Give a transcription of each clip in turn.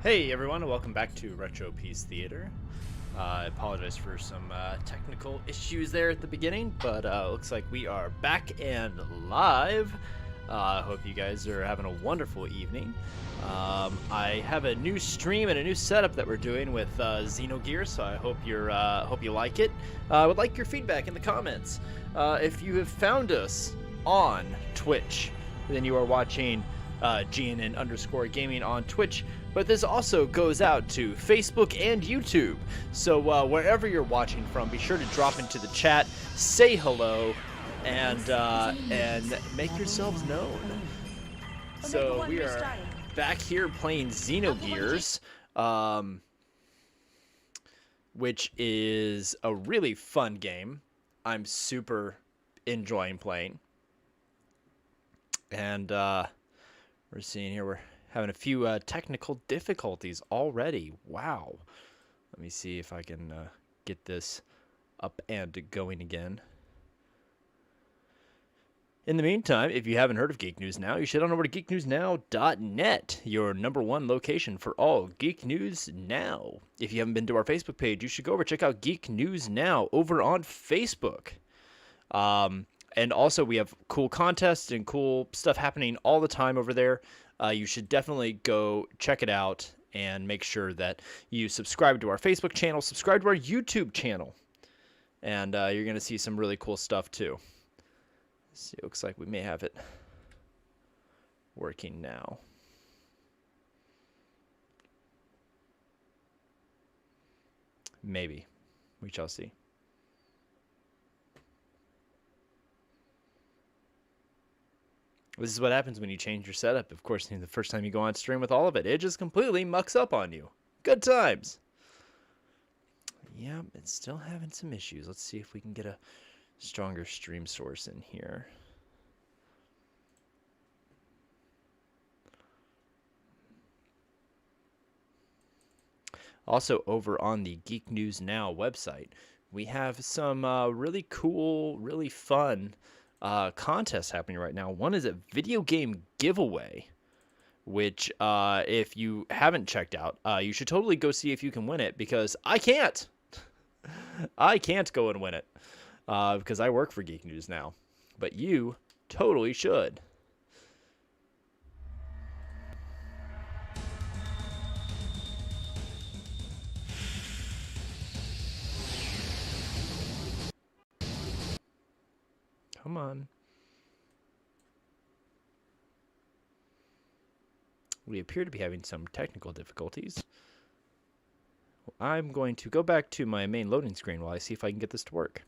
Hey everyone, welcome back to Retropiece Theatre. I apologize for some technical issues there at the beginning, but looks like we are back and live. Hope you guys are having a wonderful evening. I have a new stream and a new setup that we're doing with Xenogears, so I hope you like it. I would like your feedback in the comments. If you have found us on Twitch, then you are watching GNN_gaming on Twitch. But this also goes out to Facebook and YouTube. So wherever you're watching from, be sure to drop into the chat, say hello, and make yourselves known. So we are back here playing Xenogears, which is a really fun game. I'm super enjoying playing. And we're seeing here we're having a few technical difficulties already. Wow. Let me see if I can get this up and going again. In the meantime, if you haven't heard of Geek News Now, you should head on over to geeknewsnow.net, your #1 location for all Geek News Now. If you haven't been to our Facebook page, you should go over check out Geek News Now over on Facebook. And also, we have cool contests and cool stuff happening all the time over there. You should definitely go check it out and make sure that you subscribe to our Facebook channel, subscribe to our YouTube channel, and you're going to see some really cool stuff too. See, it looks like we may have it working now. Maybe. We shall see. This is what happens when you change your setup. Of course, the first time you go on stream with all of it, it just completely mucks up on you. Good times. Yeah, it's still having some issues. Let's see if we can get a stronger stream source in here. Also, over on the Geek News Now website, we have some really cool, really fun contests happening right now. One is a video game giveaway, which if you haven't checked out, you should totally go see if you can win it, because I can't. I can't go and win it because I work for Geek News Now, but you totally should. Come on. We appear to be having some technical difficulties. I'm going to go back to my main loading screen while I see if I can get this to work.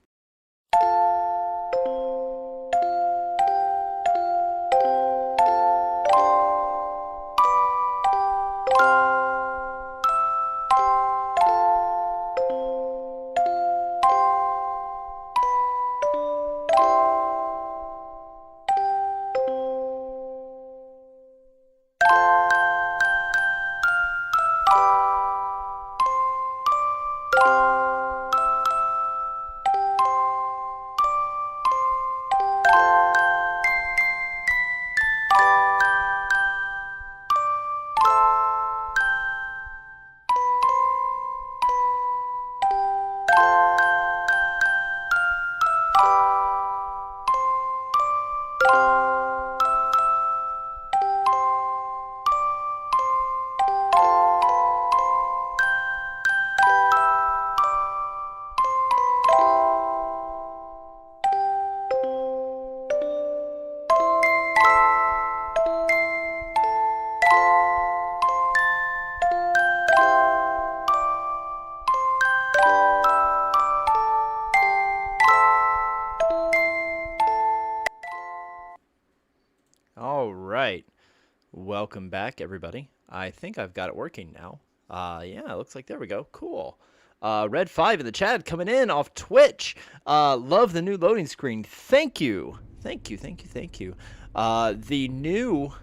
Welcome back, everybody. I think I've got it working now. Yeah, it looks like there we go. Cool. Red 5 in the chat coming in off Twitch. Love the new loading screen. Thank you. Thank you. The new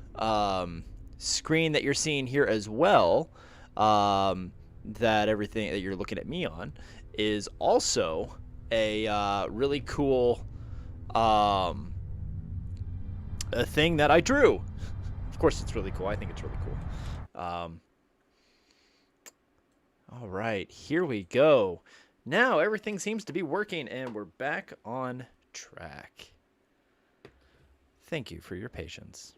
screen that you're seeing here as well, that everything that you're looking at me on, is also a really cool a thing that I drew. Of course, it's really cool. I think it's really cool. All right, here we go. Now everything seems to be working, and we're back on track. Thank you for your patience.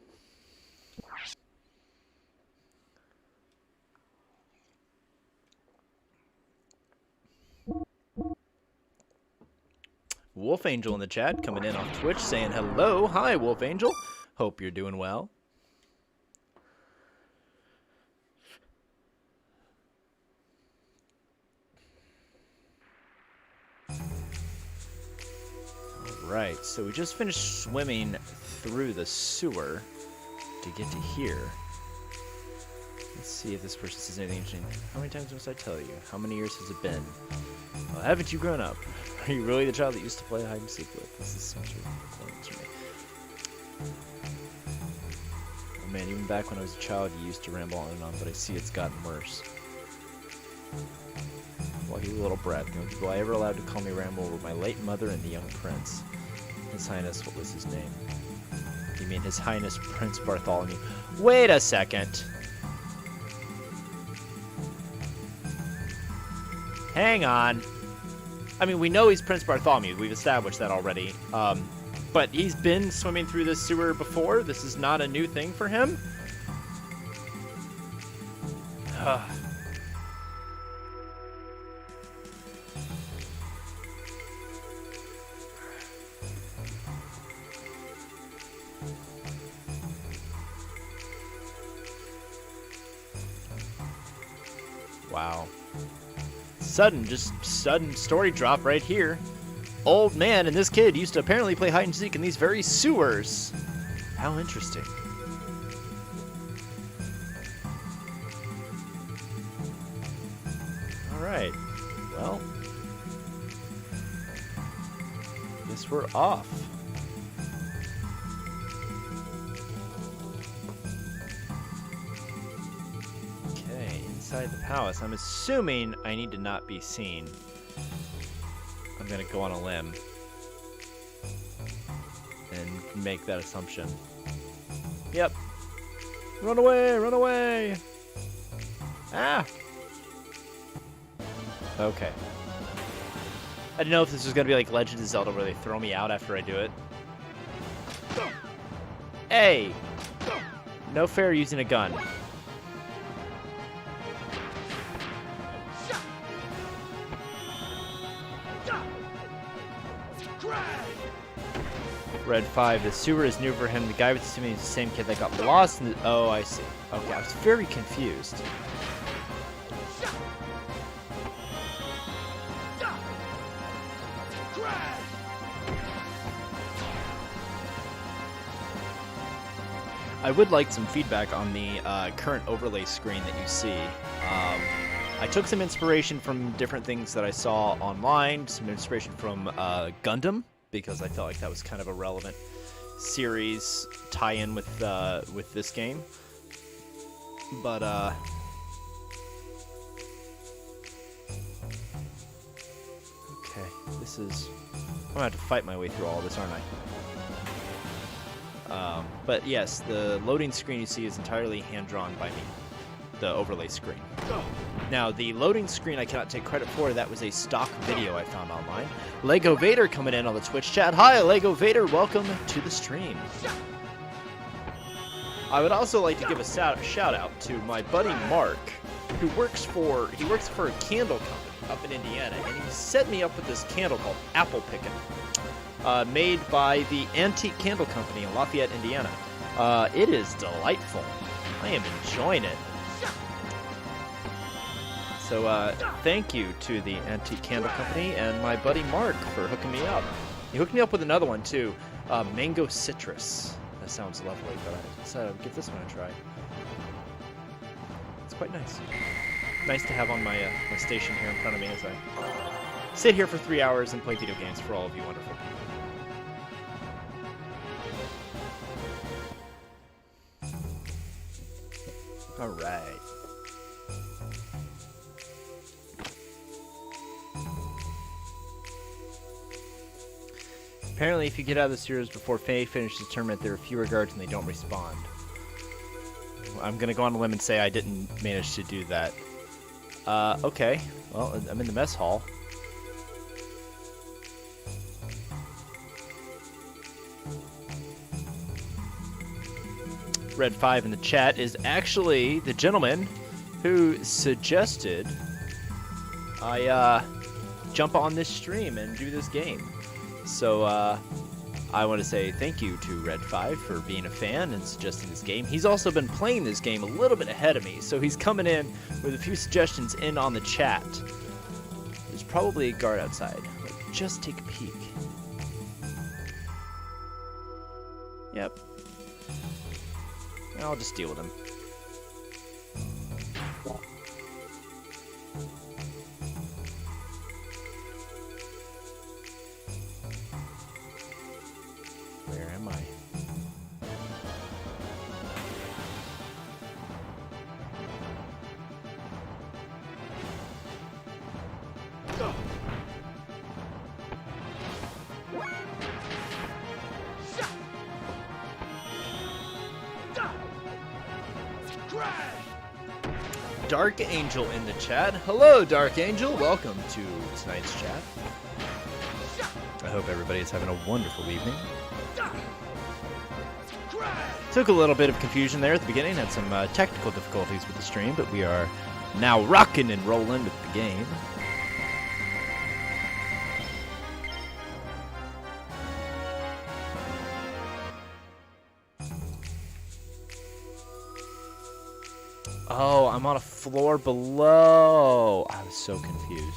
Wolf Angel in the chat coming in off Twitch saying hello. Hi, Wolf Angel. Hope you're doing well. Alright, so we just finished swimming through the sewer to get to here. Let's see if this person says anything interesting. How many times must I tell you? How many years has it been? Well, haven't you grown up? Are you really the child that used to play hide and seek with? This is such a point to me. Oh man, even back when I was a child, you used to ramble on and on, but I see it's gotten worse. Well, you little brat. The only people I ever allowed to call me Ramble were my late mother and the young prince. His Highness, what was his name? You mean His Highness Prince Bartholomew? Wait a second. Hang on. I mean, we know he's Prince Bartholomew. We've established that already. But he's been swimming through this sewer before. This is not a new thing for him. Wow. Sudden story drop right here. Old man and this kid used to apparently play hide and seek in these very sewers. How interesting. Alright. Well. Guess we're off. Inside the palace. I'm assuming I need to not be seen. I'm gonna go on a limb and make that assumption. Yep. Run away! Run away! Ah! Okay. I didn't know if this was gonna be like Legend of Zelda where they throw me out after I do it. Hey! No fair using a gun. Red 5, the sewer is new for him. The guy was assuming he's the same kid that got lost in the... Oh, I see. Okay, I was very confused. I would like some feedback on the current overlay screen that you see. I took some inspiration from different things that I saw online, some inspiration from Gundam, because I felt like that was kind of a relevant series tie-in with this game. But okay, this is... I'm gonna have to fight my way through all of this, aren't I? But yes, the loading screen you see is entirely hand-drawn by me. The overlay screen. Now, the loading screen I cannot take credit for. That was a stock video I found online. Lego Vader coming in on the Twitch chat. Hi, Lego Vader. Welcome to the stream. I would also like to give a shout out to my buddy Mark, who works for a candle company up in Indiana, and he set me up with this candle called Apple Pickin', made by the Antique Candle Company in Lafayette, Indiana. It is delightful. I am enjoying it. So, thank you to the Antique Candle Company and my buddy Mark for hooking me up. He hooked me up with another one, too. Mango Citrus. That sounds lovely, but I decided I'd give this one a try. It's quite nice. Nice to have on my station here in front of me as I sit here for 3 hours and play video games for all of you wonderful people. Alright. Apparently, if you get out of the sewers before Faye finishes the tournament, there are fewer guards and they don't respond. I'm going to go on a limb and say I didn't manage to do that. Okay. Well, I'm in the mess hall. Red 5 in the chat is actually the gentleman who suggested I jump on this stream and do this game. So I want to say thank you to Red 5 for being a fan and suggesting this game. He's also been playing this game a little bit ahead of me, so he's coming in with a few suggestions in on the chat. There's probably a guard outside. Like, just take a peek. Yep. I'll just deal with him. Where am I? Dark Angel in the chat. Hello, Dark Angel. Welcome to tonight's chat. I hope everybody is having a wonderful evening. Took a little bit of confusion there at the beginning. Had some technical difficulties with the stream, but we are now rocking and rolling with the game. Oh, I'm on a floor below. I was so confused.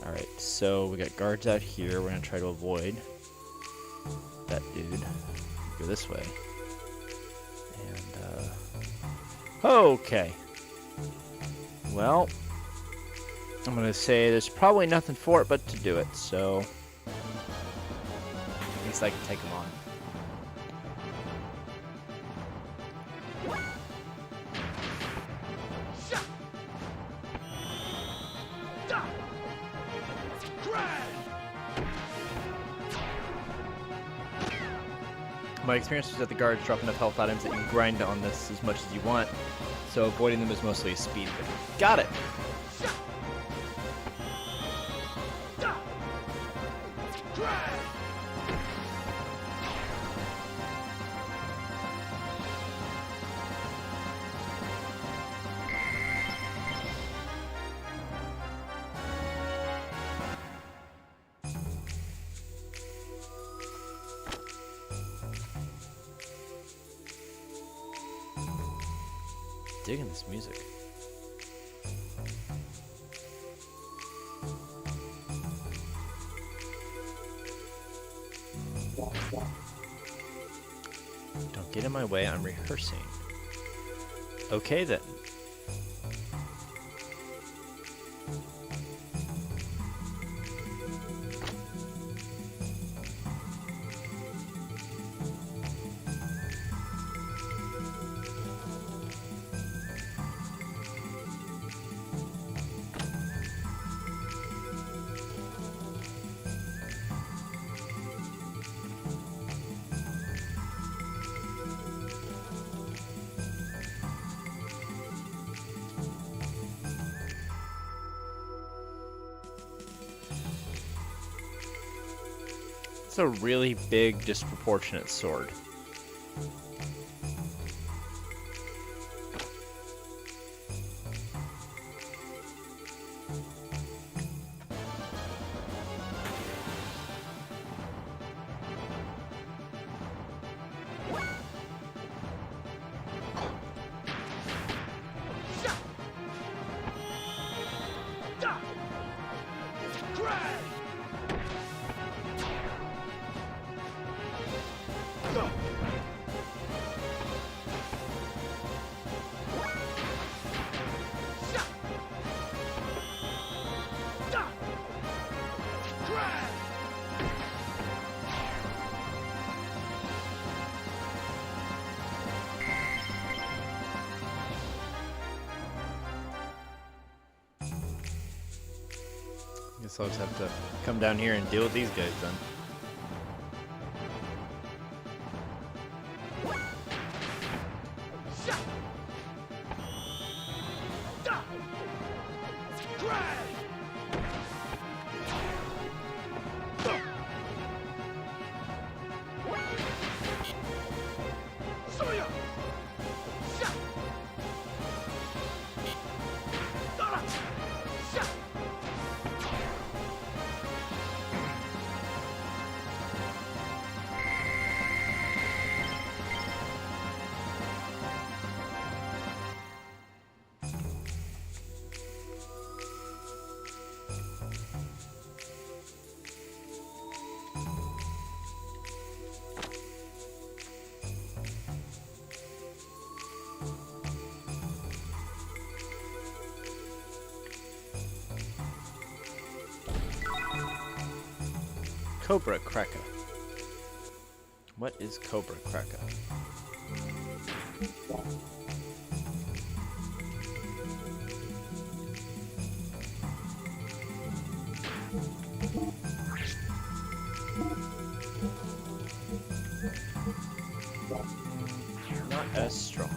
Alright, so we got guards out here. We're going to try to avoid that dude. Go this way. And, okay. Well, I'm going to say there's probably nothing for it but to do it, so at least I can take him on. My experience was that the guards drop enough health items that you can grind on this as much as you want, so avoiding them is mostly a speed thing. Got it! Digging this music. Don't get in my way, I'm rehearsing. Okay then. It's a really big, disproportionate sword. Guess I'll just have to come down here and deal with these guys then. Cobra Kraka. What is Cobra Kraka? Not as strong.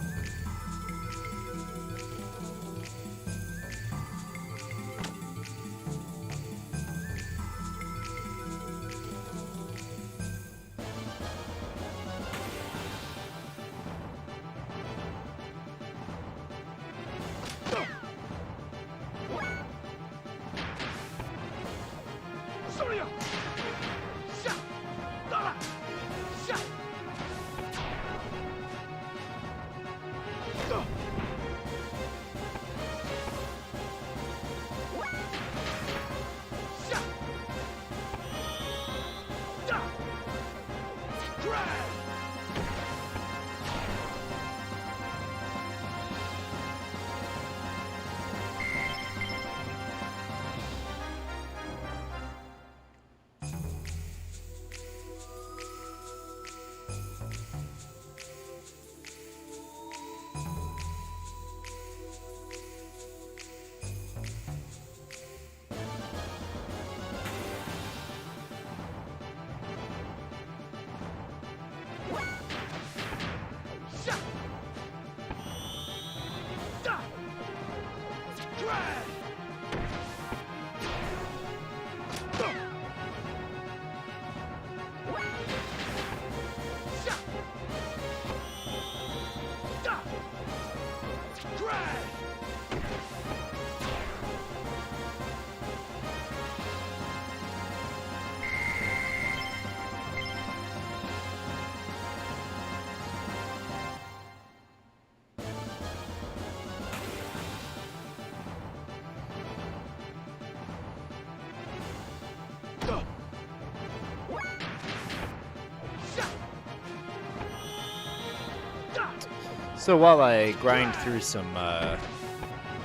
So while I grind through some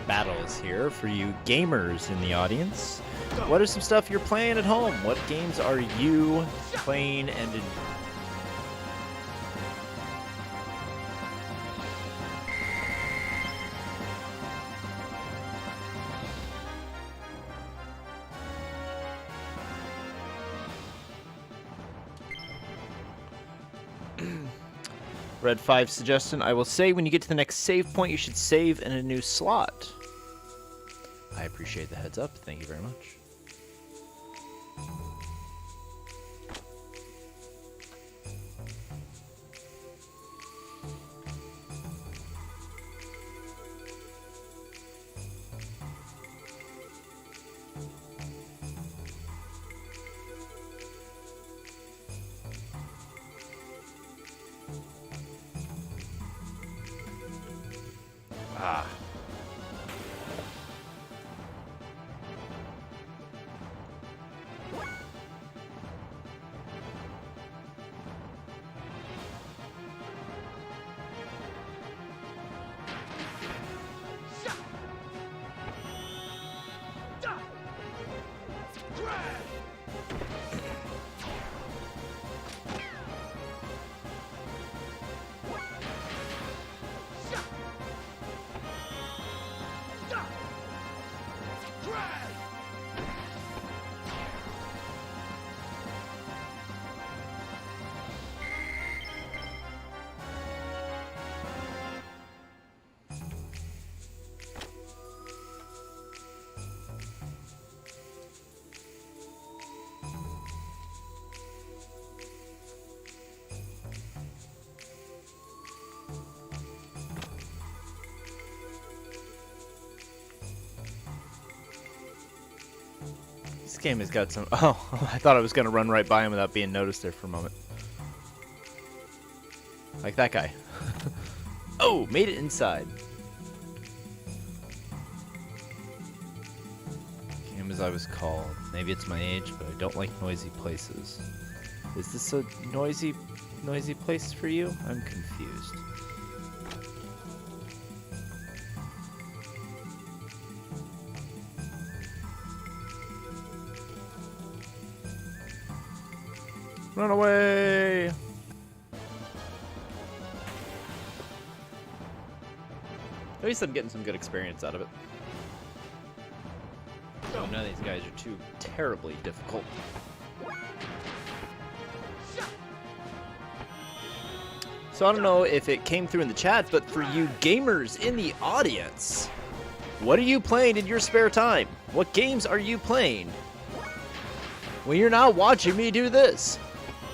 battles here for you gamers in the audience, what is some stuff you're playing at home? What games are you playing and Red 5 suggestion, I will say when you get to the next save point, you should save in a new slot. I appreciate the heads up. Thank you very much. Ah. This game has got some... Oh, I thought I was going to run right by him without being noticed there for a moment. Like that guy. Oh, made it inside. Game as I was called. Maybe it's my age, but I don't like noisy places. Is this a noisy place for you? I'm confused. Run away! At least I'm getting some good experience out of it. Oh, none of these guys are too terribly difficult. So I don't know if it came through in the chat, but for you gamers in the audience, what are you playing in your spare time? What games are you playing when you're not watching me do this?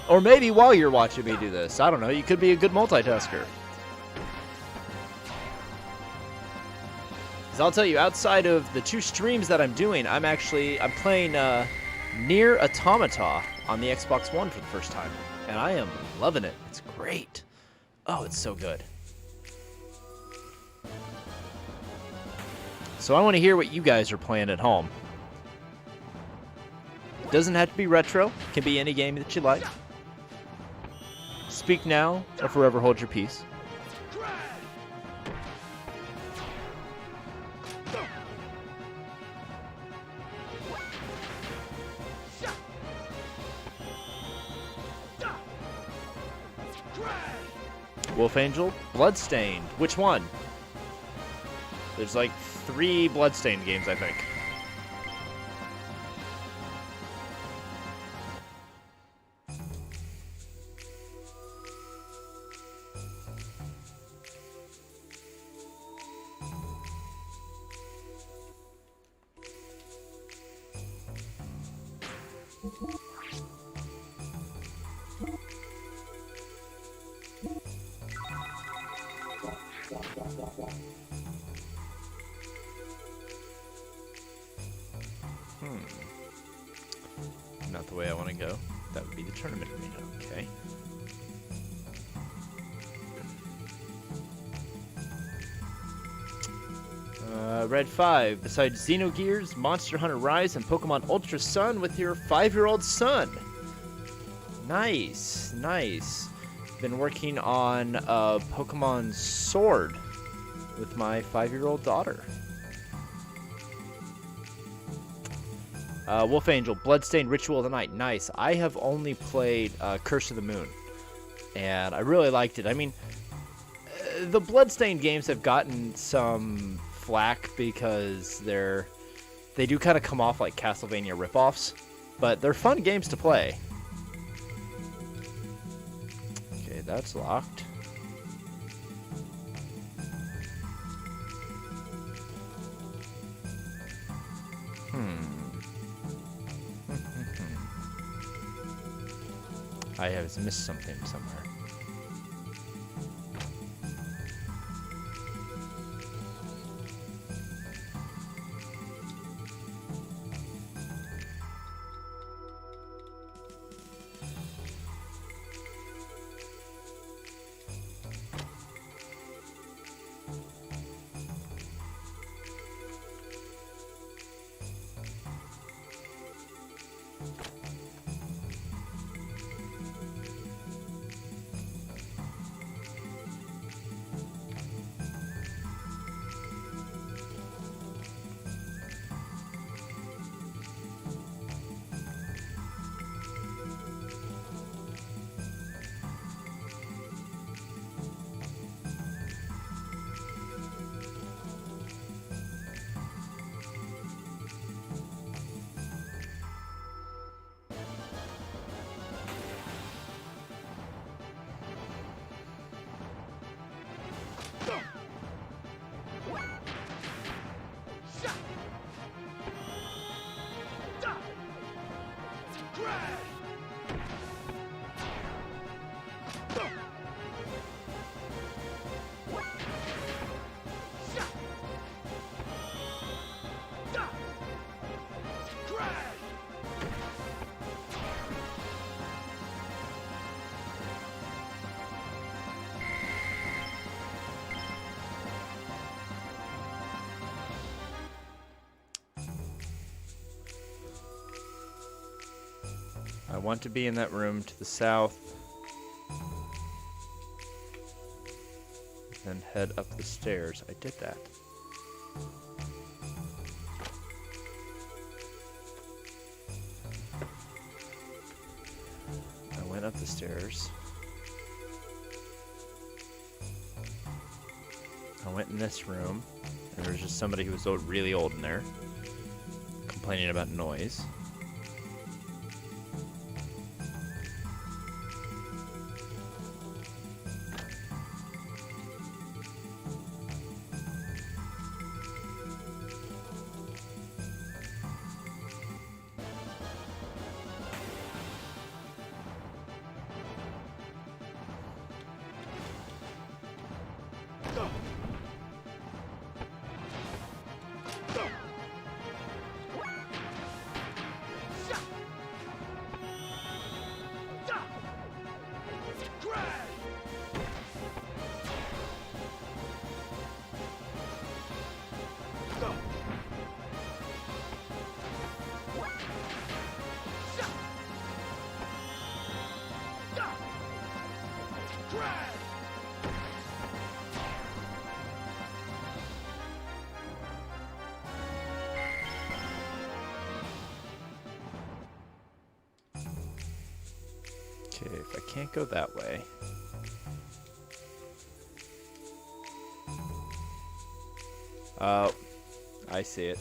Or maybe while you're watching me do this. I don't know. You could be a good multitasker. Because I'll tell you, outside of the 2 streams that I'm doing, I'm playing Nier Automata on the Xbox One for the first time. And I am loving it. It's great. Oh, it's so good. So I want to hear what you guys are playing at home. Doesn't have to be retro. Can be any game that you like. Speak now or forever hold your peace. Wolf Angel, Bloodstained. Which one? There's like 3 Bloodstained games, I think. Not the way I want to go. That would be the tournament arena. Okay. Red 5. Besides Xenogears, Monster Hunter Rise, and Pokemon Ultra Sun with your 5-year-old son. Nice. Nice. Been working on Pokemon Sword with my 5-year-old daughter. Wolf Angel, Bloodstained Ritual of the Night. Nice. I have only played Curse of the Moon, and I really liked it. I mean, the Bloodstained games have gotten some flack because they do kind of come off like Castlevania ripoffs, but they're fun games to play. Okay, that's locked. I have missed something somewhere. I want to be in that room to the south. Then head up the stairs. I did that. I went up the stairs. I went in this room, and there was just somebody who was really old in there, complaining about noise. Okay, if I can't go that way. Oh, I see it.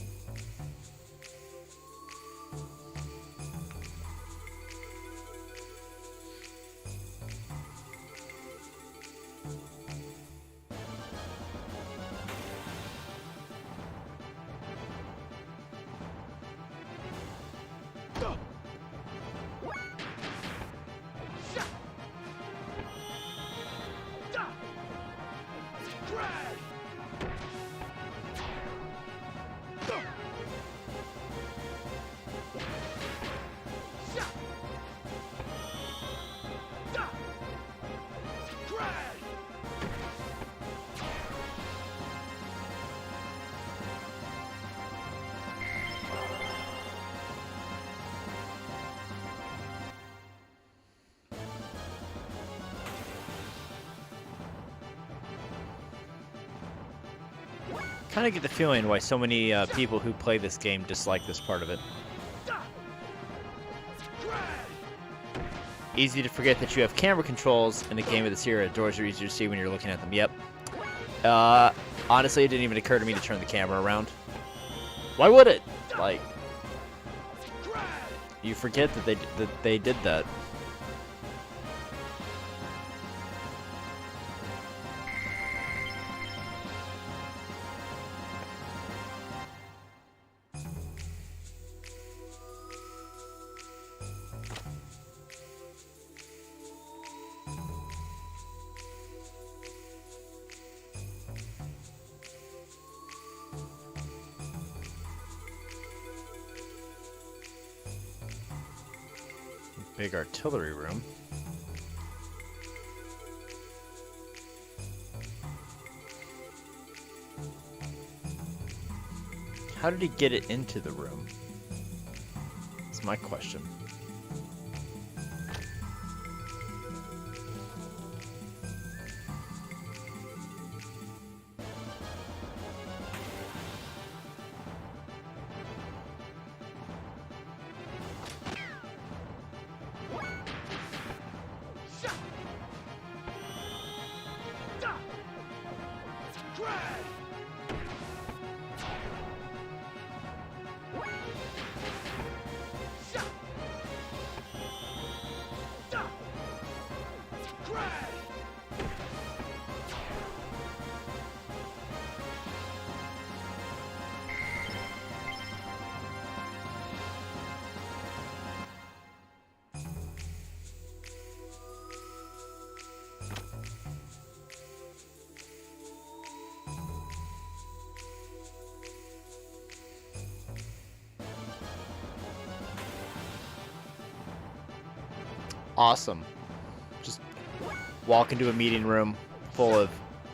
Kind of get the feeling why so many people who play this game dislike this part of it. Easy to forget that you have camera controls in a game of this era. Doors are easier to see when you're looking at them. Yep. Honestly, it didn't even occur to me to turn the camera around. Why would it? Like, you forget that they did that. Big artillery room. How did he get it into the room? That's my question. Awesome. Just walk into a meeting room full of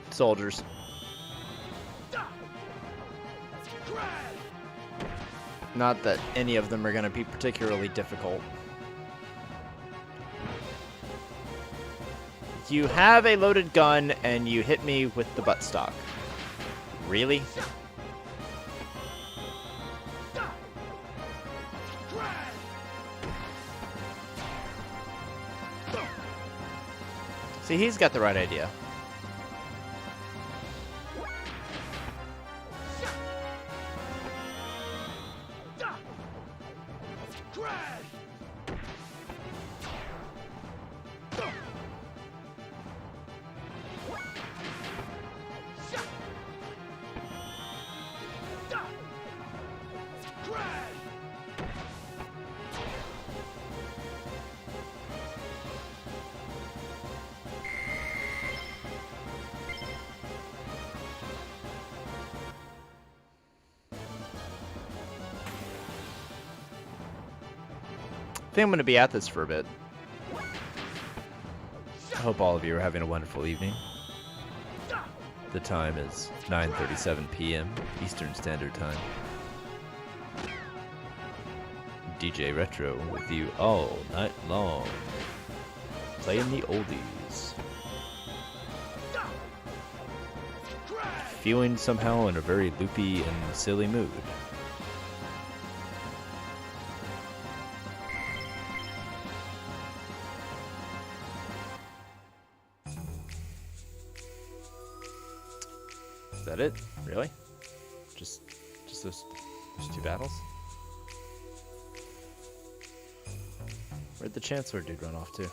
soldiers. Not that any of them are going to be particularly difficult. You have a loaded gun and you hit me with the buttstock. Really? See, he's got the right idea. I think I'm going to be at this for a bit. I hope all of you are having a wonderful evening. The time is 9:37 p.m. Eastern Standard Time. DJ Retro with you all night long, playing the oldies. Feeling somehow in a very loopy and silly mood. Is that it? Really? Just those two battles? Where'd the Chancellor dude run off to?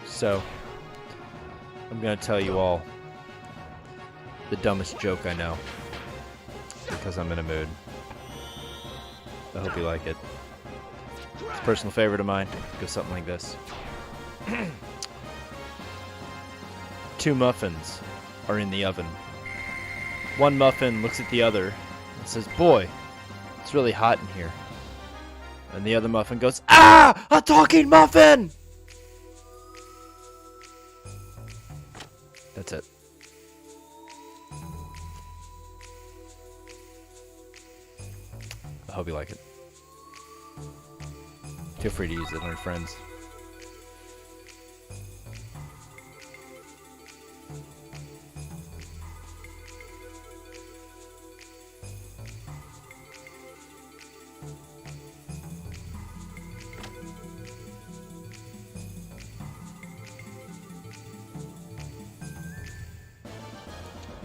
So, I'm gonna tell you all the dumbest joke I know, because I'm in a mood. I hope you like it. It's a personal favorite of mine. It goes something like this. Two muffins are in the oven. One muffin looks at the other and says, "Boy, it's really hot in here." And the other muffin goes, "Ah! A talking muffin!" That's it. I hope you like it. Feel free to use it on your friends.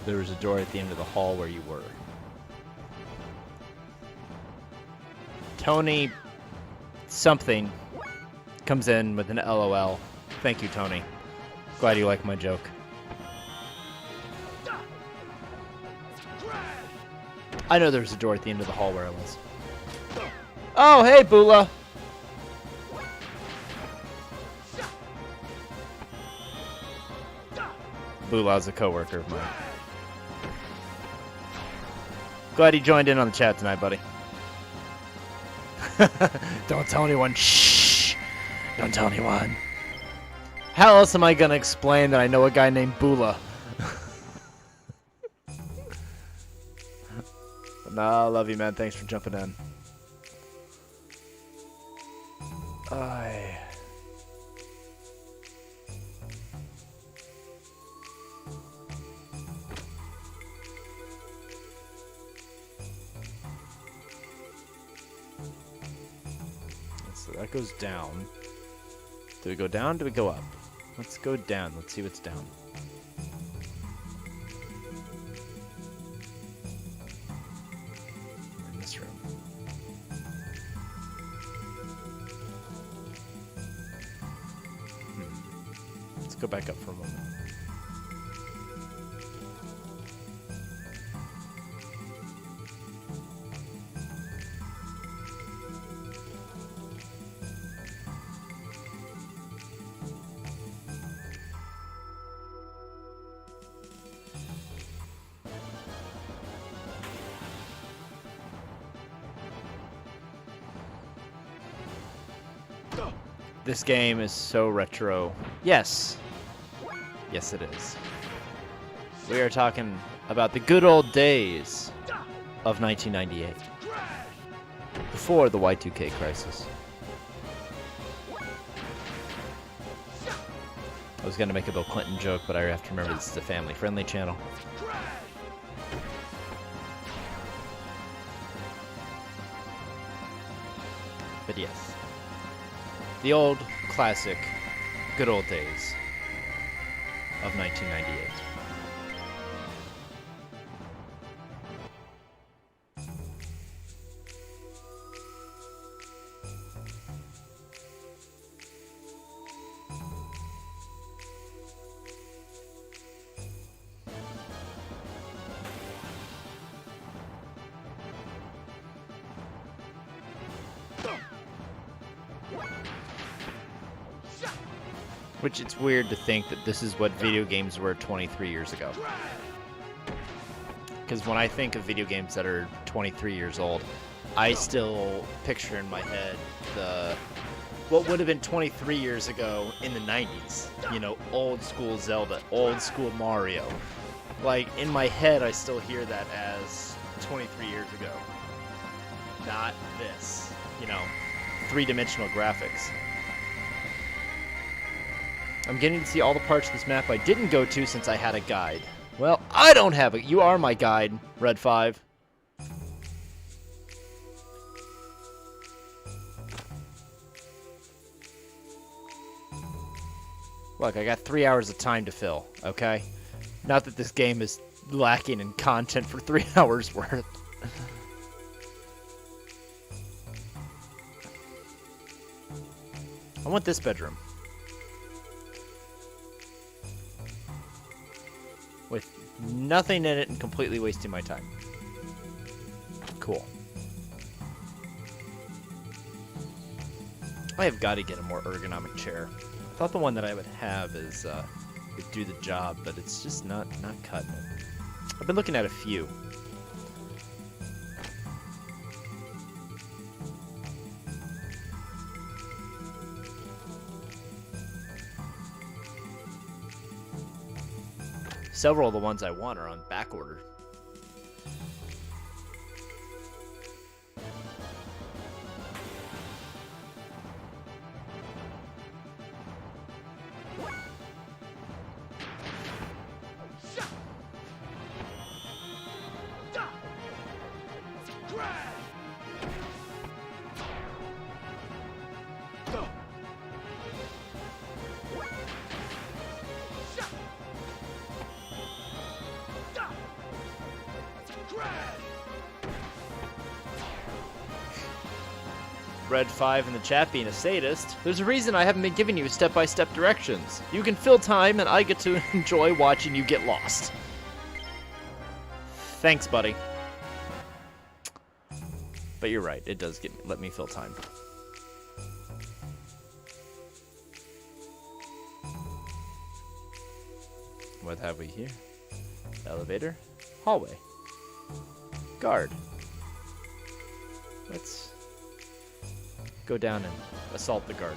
There was a door at the end of the hall where you were. Tony something comes in with an LOL. Thank you, Tony. Glad you like my joke. I know there was a door at the end of the hall where I was. Oh, hey, Bula. Bula's a coworker of mine. Glad he joined in on the chat tonight, buddy. Don't tell anyone. Shh. Don't tell anyone. How else am I gonna explain that I know a guy named Bula? Nah, I love you, man. Thanks for jumping in. So that goes down. Do we go down? Do we go up? Let's go down. Let's see what's down. We're in this room. Let's go back up for a moment. This game is so retro. Yes. Yes, it is. We are talking about the good old days of 1998. Before the Y2K crisis. I was going to make a Bill Clinton joke, but I have to remember this is a family-friendly channel. But yes. The old, classic, good old days of 1998. Which it's weird to think that this is what video games were 23 years ago. Because when I think of video games that are 23 years old, I still picture in my head what would have been 23 years ago in the 90s. You know, old school Zelda, old school Mario. Like, in my head, I still hear that as 23 years ago. Not this, you know, three-dimensional graphics. I'm getting to see all the parts of this map I didn't go to since I had a guide. Well, I don't have it. You are my guide, Red 5. Look, I got 3 hours of time to fill, okay? Not that this game is lacking in content for 3 hours worth. I want this bedroom. With nothing in it and completely wasting my time. Cool. I have got to get a more ergonomic chair. I thought the one that I would have is would do the job, but it's just not cutting it. I've been looking at a few. Several of the ones I want are on back order. Red 5 in the chat being a sadist. There's a reason I haven't been giving you step-by-step directions. You can fill time and I get to enjoy watching you get lost. Thanks, buddy. But you're right, it does let me fill time. What have we here? Elevator. Hallway. Guard. Let's go down and assault the guard.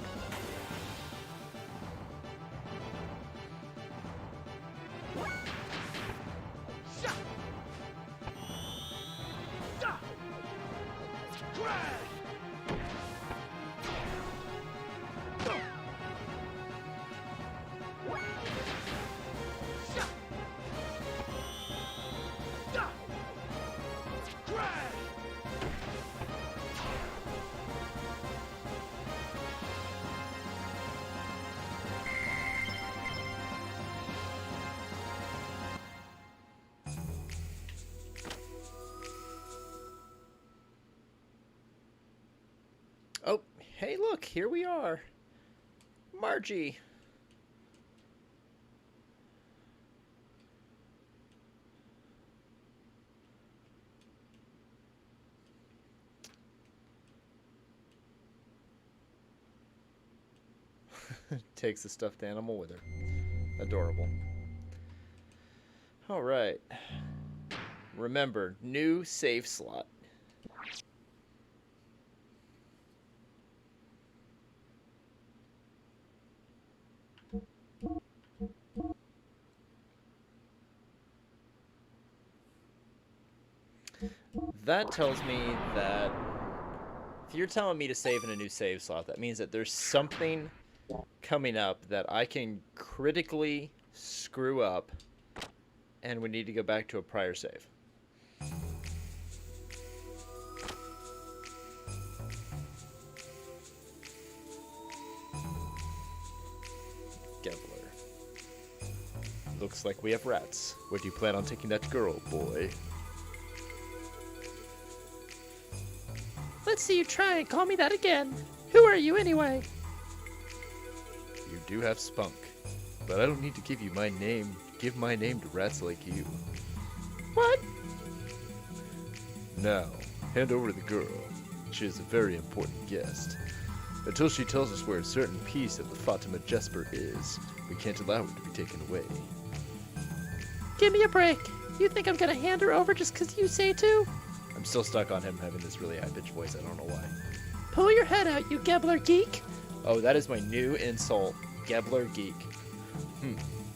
Oh, hey, look, here we are. Margie. Takes the stuffed animal with her. Adorable. All right. Remember, new save slot. that tells me that if you're telling me to save in a new save slot, that means that there's something coming up that I can critically screw up, and we need to go back to a prior save. Gambler. Looks like we have rats. Where do you plan on taking that girl, boy? Let's see you try and call me that again. Who are you anyway? You do have spunk, but I don't need to give you my name. Give my name to rats like you. What? Now, hand over the girl. She is a very important guest. Until she tells us where a certain piece of the Fatima Jesper is, we can't allow her to be taken away. Give me a break. You think I'm gonna hand her over just 'cause you say to? I'm still stuck on him having this really high-pitched voice. I don't know why. Pull your head out, you Gebler geek. Oh, that is my new insult. Gebler geek.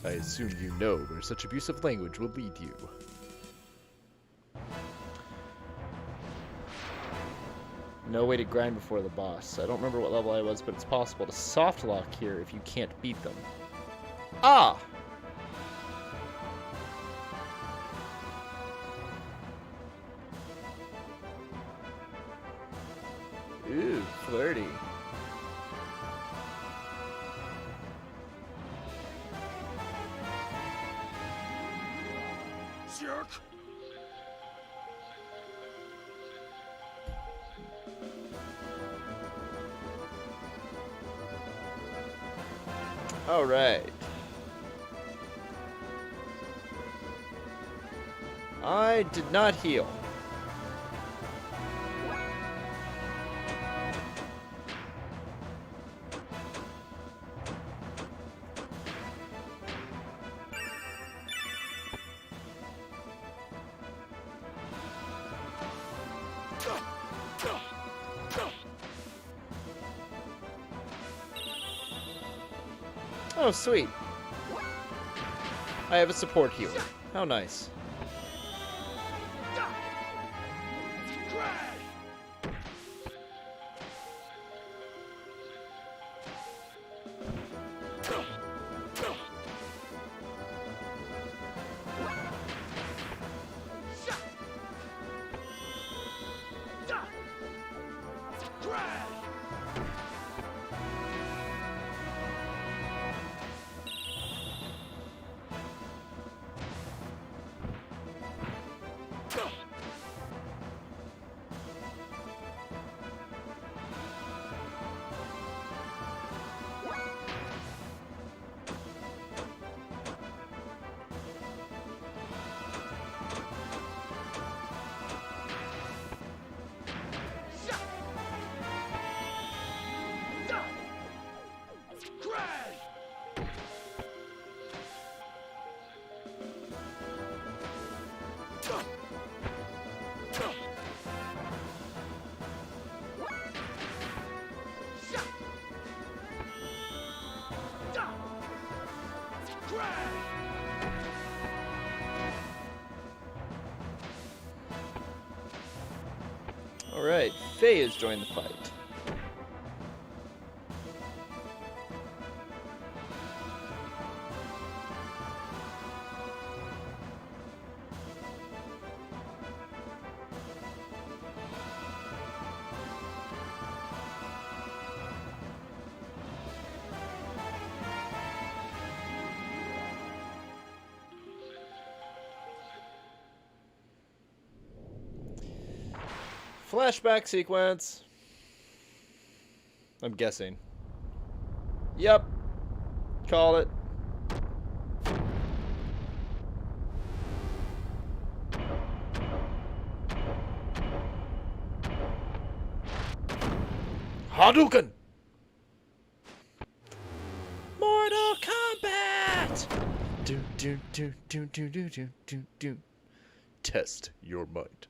I assume you know where such abusive language will lead you. No way to grind before the boss. I don't remember what level I was, but it's possible to soft lock here if you can't beat them. Ah! Ooh, flirty. Jerk. All right. I did not heal. Oh, sweet. I have a support healer. How nice. Alright, Faye has joined the fight. Flashback sequence. I'm guessing. Yep. Call it. Hadouken! Mortal Kombat! Do do do do do do do do do. Test your might.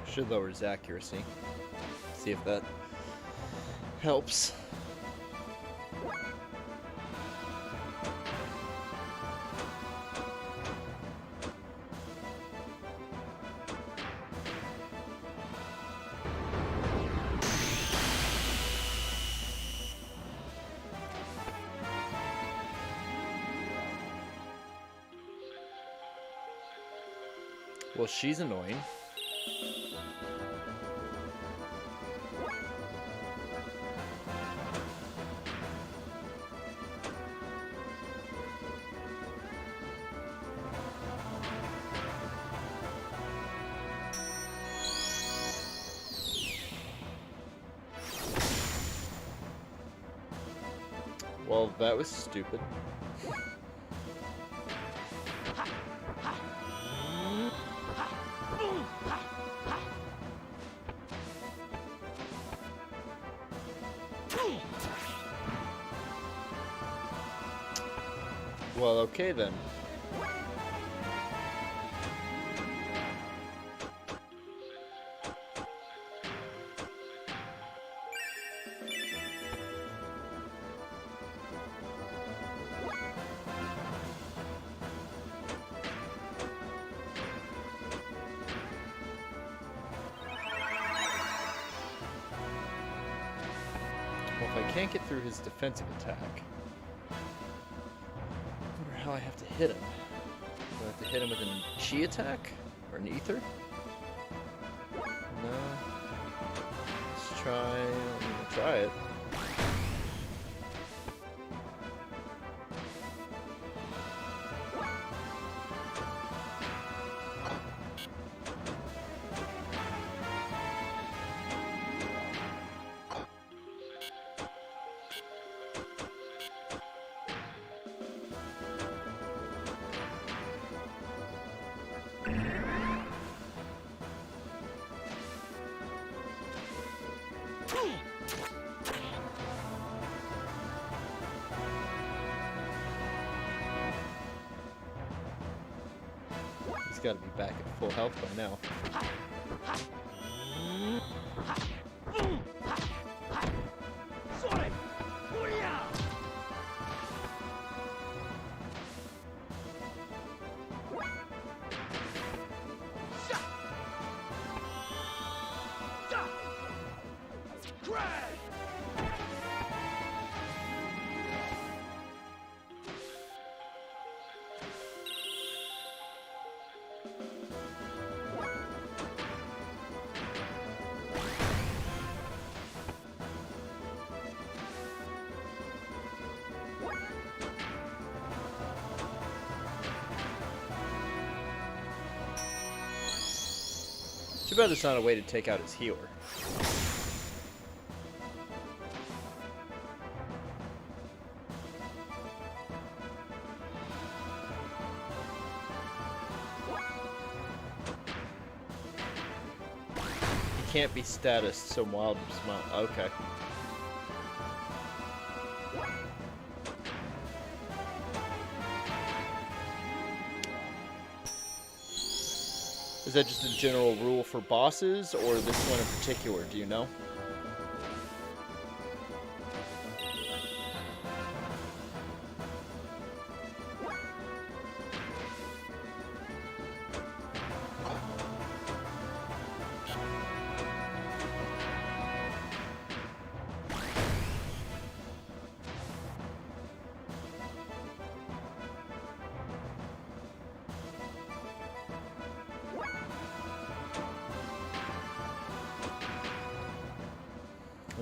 Should lower his accuracy. See if that helps. Well, she's annoying. Well, that was stupid. Well, okay then. Well, if I can't get through his defensive attack, I wonder how I have to hit him. Do I have to hit him with an chi attack? Or an ether? No. Let's try... I'm gonna try it. He's got to be back at full health by now. Too bad there's not a way to take out his healer. He can't be status, so wild smile. Okay. Is that just a general rule for bosses, or this one in particular? Do you know?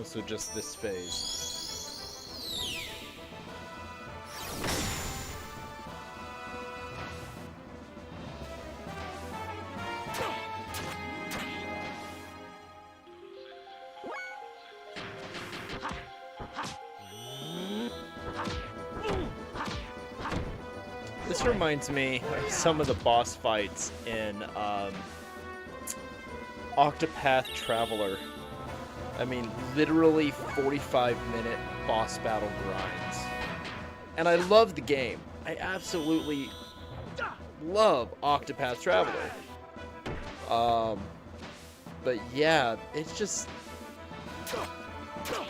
Also just this phase. This reminds me of some of the boss fights in Octopath Traveler. I mean, literally 45-minute boss battle grinds. And I love the game. I absolutely love Octopath Traveler. But yeah, it's just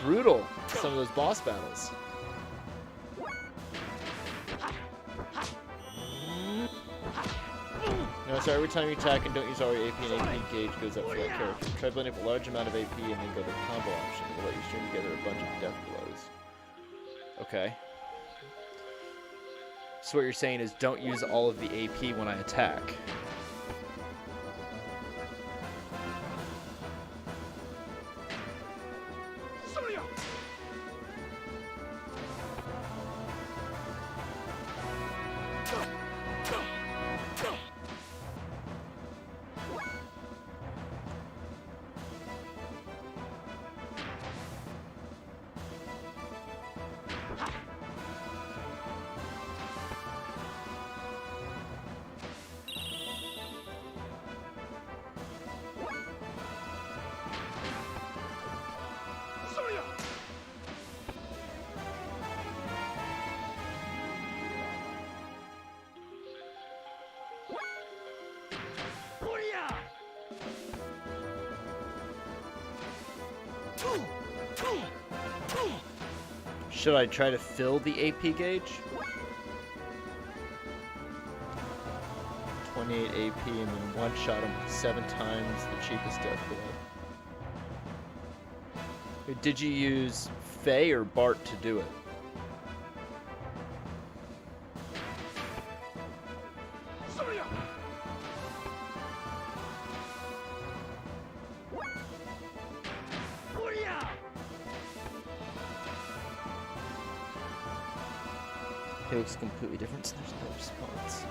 brutal, some of those boss battles. No, so every time you attack and don't use all your AP and AP gauge goes up for that character. Try blending up a large amount of AP and then go to the combo option. It will let you string together a bunch of death blows. Okay. So what you're saying is don't use all of the AP when I attack. Should I try to fill the AP gauge? 28 AP and then one-shot him 7 times the cheapest death blow. Did you use Faye or Bart to do it? It looks completely different, so there's no response.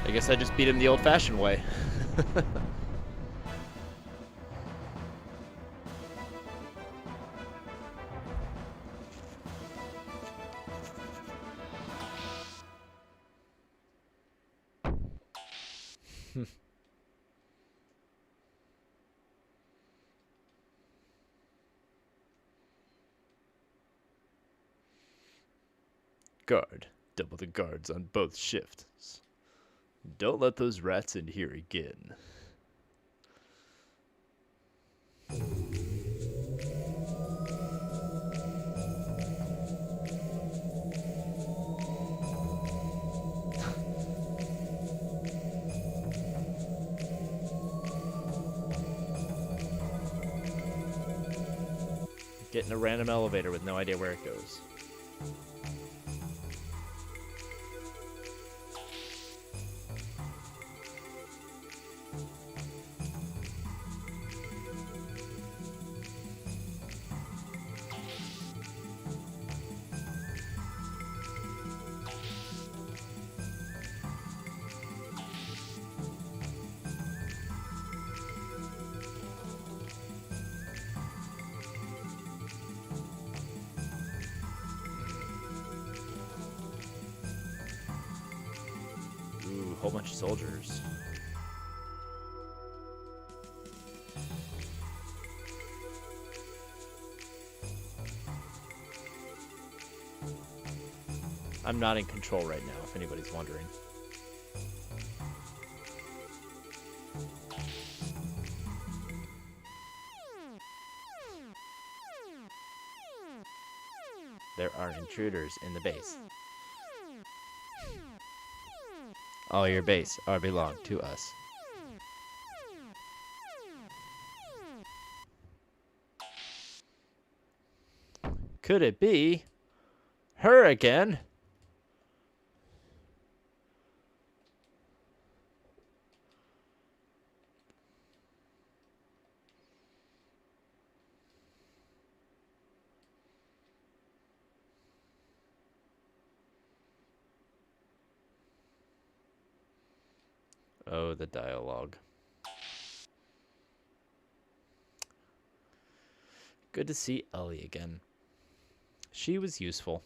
I guess I just beat him the old-fashioned way. Guard. Double the guards on both shifts. Don't let those rats in here again. Get in a random elevator with no idea where it goes. Ooh, whole bunch of soldiers. I'm not in control right now, if anybody's wondering. There are intruders in the base. All your base are belong to us. Could it be her again? Oh, the dialogue. Good to see Ellie again. She was useful.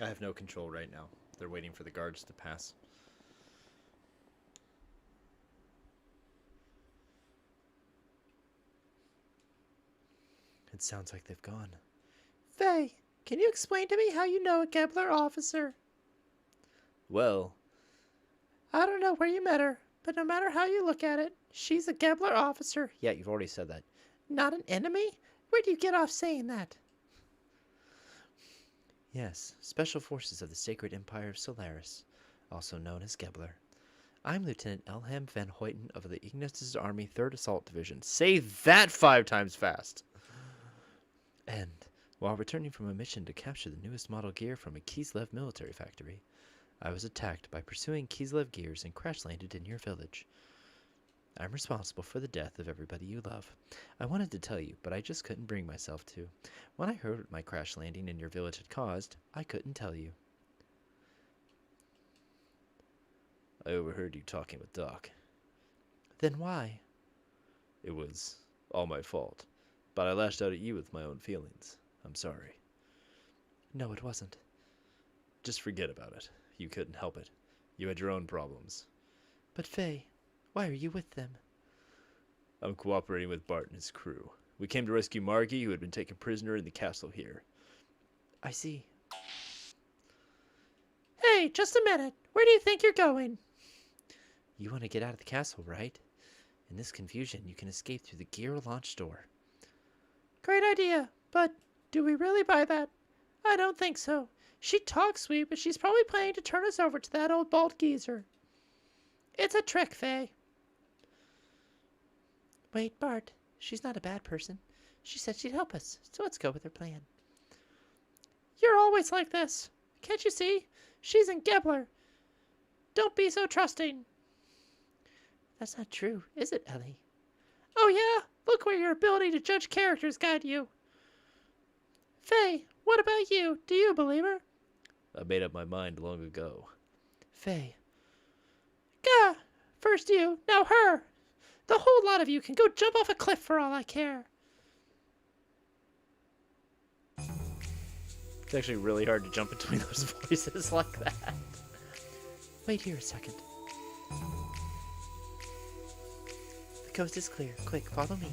I have no control right now. They're waiting for the guards to pass. It sounds like they've gone. Faye, can you explain to me how you know a Gebler officer? Well, I don't know where you met her, but no matter how you look at it, she's a Gebler officer. yeah, you've already said that. Not an enemy? Where do you get off saying that? Yes, Special Forces of the Sacred Empire of Solaris, also known as Gebler. I'm Lieutenant Elham van Hoyten of the Ignis' Army 3rd Assault Division. Say that 5 times fast! And while returning from a mission to capture the newest model gear from a Kislev military factory, I was attacked by pursuing Kislev gears and crash-landed in your village. I'm responsible for the death of everybody you love. I wanted to tell you, but I just couldn't bring myself to. When I heard what my crash landing in your village had caused, I couldn't tell you. I overheard you talking with Doc. Then why? It was all my fault, but I lashed out at you with my own feelings. I'm sorry. No, it wasn't. Just forget about it. You couldn't help it. You had your own problems. But Faye, why are you with them? I'm cooperating with Bart and his crew. We came to rescue Margie, who had been taken prisoner in the castle here. I see. Hey, just a minute. Where do you think you're going? You want to get out of the castle, right? In this confusion, you can escape through the gear launch door. Great idea, but do we really buy that? I don't think so. She talks sweet, but she's probably planning to turn us over to that old bald geezer. It's a trick, Faye. Wait, Bart. She's not a bad person. She said she'd help us, so let's go with her plan. You're always like this. Can't you see? She's in Gebler. Don't be so trusting. That's not true, is it, Ellie? Oh, yeah? Look where your ability to judge characters guide you. Faye, what about you? Do you believe her? I made up my mind long ago. Faye. Gah! First you, now her. The whole lot of you can go jump off a cliff for all I care. It's actually really hard to jump between those voices like that. Wait here a second. The coast is clear. Quick, follow me.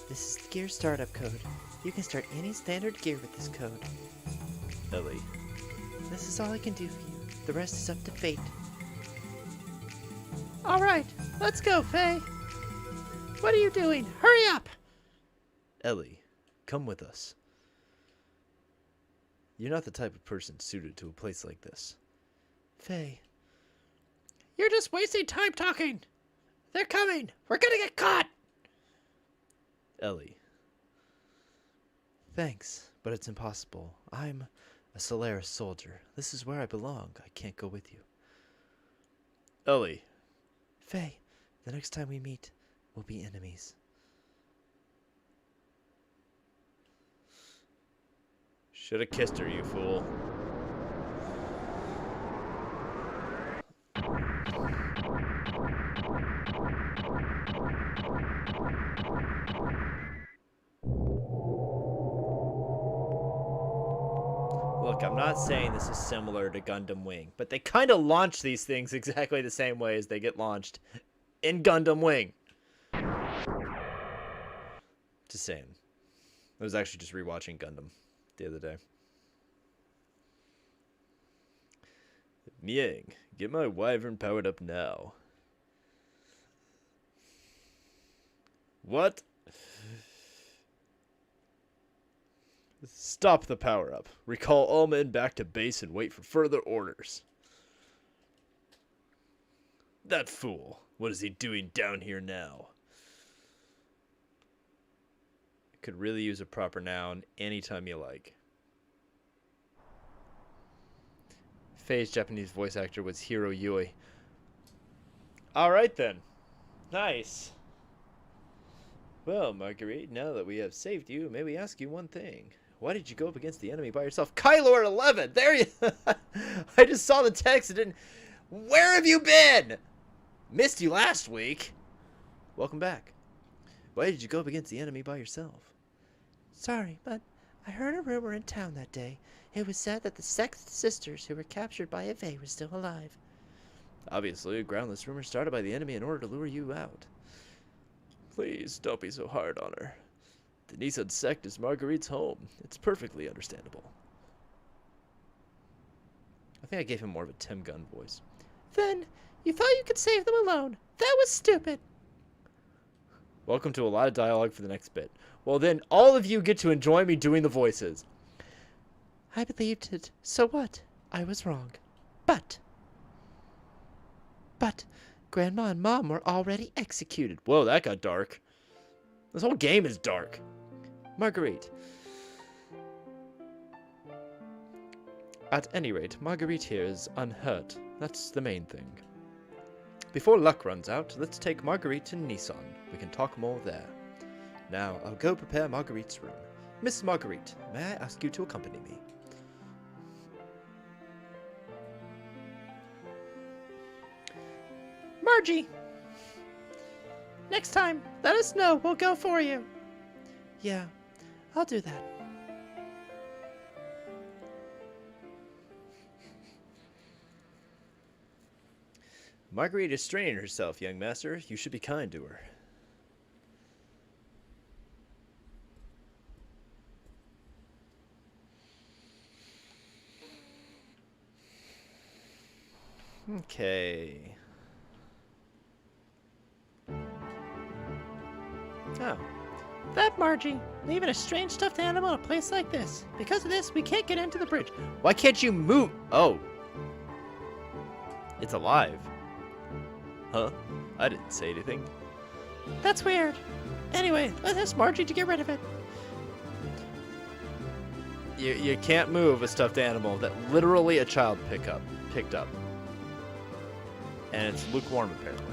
This is the gear startup code. You can start any standard gear with this code. Ellie. This is all I can do for you. The rest is up to fate. Alright, let's go, Faye. What are you doing? Hurry up! Ellie, come with us. You're not the type of person suited to a place like this. Faye. You're just wasting time talking. They're coming. We're gonna get caught. Ellie. Thanks, but it's impossible. I'm a Solaris soldier. This is where I belong. I can't go with you. Ellie. Faye, the next time we meet, we'll be enemies. Should have kissed her, you fool. not saying this is similar to Gundam Wing, but they kind of launch these things exactly the same way as they get launched in Gundam Wing. Just saying. I was actually just rewatching Gundam the other day. Miang, get my wyvern powered up now. What? Stop the power up. Recall all men back to base and wait for further orders. That fool. What is he doing down here now? Could really use a proper noun anytime you like. Faye's Japanese voice actor was Hiro Yui. Alright then. Nice. Well, Marguerite, now that we have saved you, may we ask you one thing? Why did you go up against the enemy by yourself? Kylo at 11! There you... I just saw the text and didn't... Where have you been? Missed you last week. Welcome back. Why did you go up against the enemy by yourself? Sorry, but I heard a rumor in town that day. It was said that the sexed sisters who were captured by Eve were still alive. Obviously, a groundless rumor started by the enemy in order to lure you out. Please, don't be so hard on her. The Nissan sect is Marguerite's home. It's perfectly understandable. I think I gave him more of a Tim Gunn voice. Then, you thought you could save them alone. That was stupid. Welcome to a lot of dialogue for the next bit. Well, then, all of you get to enjoy me doing the voices. I believed it. So what? I was wrong. But, Grandma and Mom were already executed. Whoa, that got dark. This whole game is dark. Marguerite. At any rate, Marguerite here is unhurt. That's the main thing. Before luck runs out, let's take Marguerite to Nissan. We can talk more there. Now, I'll go prepare Marguerite's room. Miss Marguerite, may I ask you to accompany me? Margie! Next time, let us know. We'll go for you. Yeah, I'll do that. Marguerite is straining herself, young master. You should be kind to her. Okay. Oh. That Margie, leaving a strange stuffed animal in a place like this. Because of this, we can't get into the bridge. Why can't you move? Oh. It's alive. Huh? I didn't say anything. That's weird. Anyway, let's ask Margie to get rid of it. You can't move a stuffed animal that literally a child picked up. And it's lukewarm, apparently.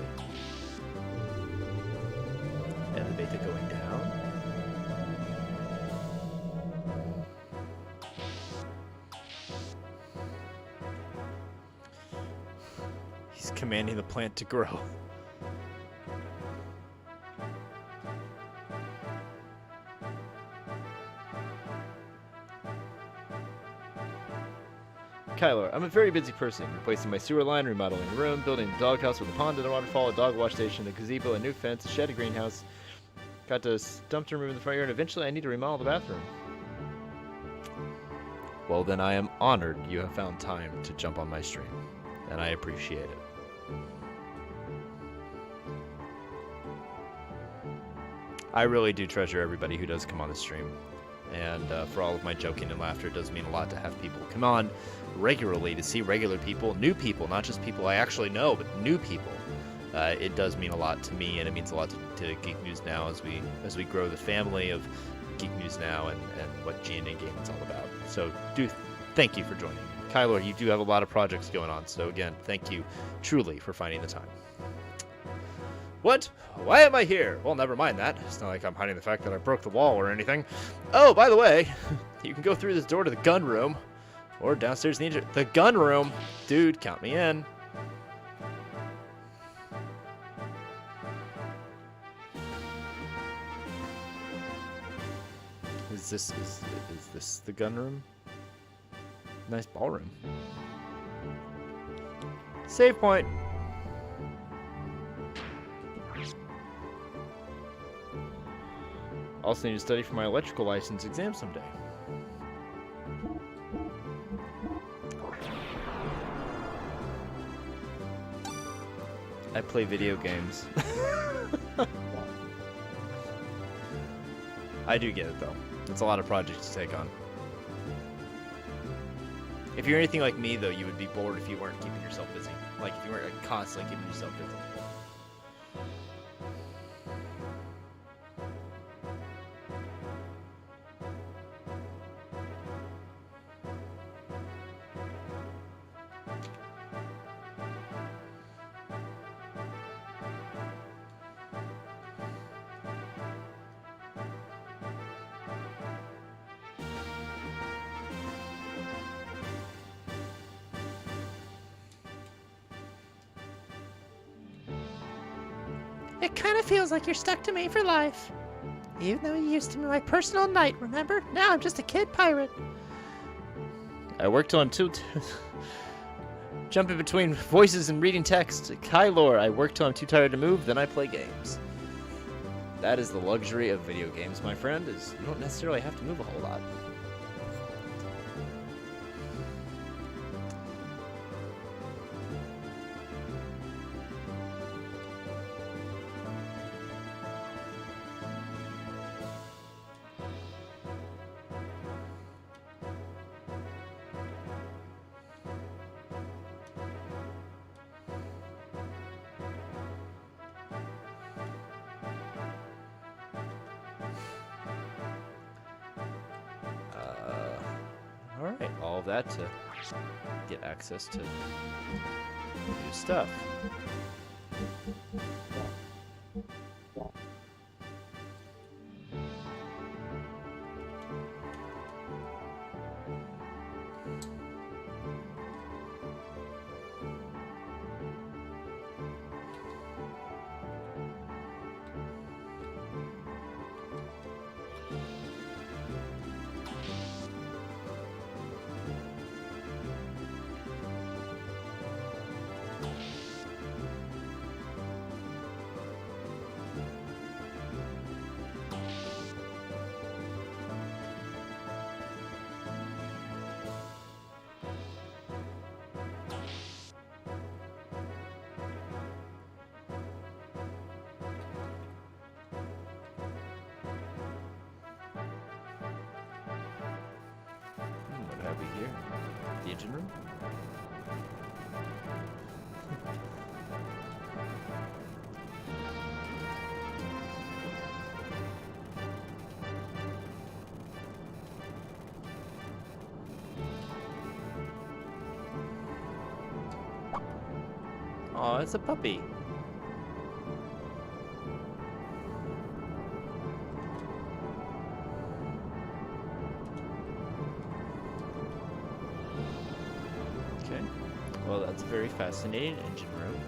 Elevator going down. He's commanding the plant to grow. Kyler, I'm a very busy person, replacing my sewer line, remodeling a room, building a doghouse with a pond and a waterfall, a dog wash station, a gazebo, a new fence, a shed, a greenhouse. Got to stump to remove in the front yard. Eventually, I need to remodel the bathroom. Well, then I am honored you have found time to jump on my stream, and I appreciate it. I really do treasure everybody who does come on the stream. And for all of my joking and laughter, it does mean a lot to have people come on regularly, to see regular people, new people, not just people I actually know, but new people. It does mean a lot to me, and it means a lot to Geek News Now as we grow the family of Geek News Now and what GNA Game is all about. So thank you for joining. Kyler, you do have a lot of projects going on, so again, thank you truly for finding the time. What? Why am I here? Well, never mind that. It's not like I'm hiding the fact that I broke the wall or anything. Oh, by the way, you can go through this door to the gun room. Or downstairs in the gun room. Dude, count me in. Is this the gun room? Nice ballroom. Save point. Also need to study for my electrical license exam someday. I play video games. I do get it though. It's a lot of projects to take on. If you're anything like me though, you would be bored if you weren't keeping yourself busy. Like if you weren't like, constantly keeping yourself busy. It kind of feels like you're stuck to me for life. Even though you used to be my personal knight, remember? Now I'm just a kid pirate. I work till I'm too... Jumping between voices and reading text. Kylor, I work till I'm too tired to move, then I play games. That is the luxury of video games, my friend, is you don't necessarily have to move a whole lot. Alright, all of that to get access to new stuff. What have we here? The engine room? Aw, it's a puppy. Okay. Well, that's a very fascinating engine room.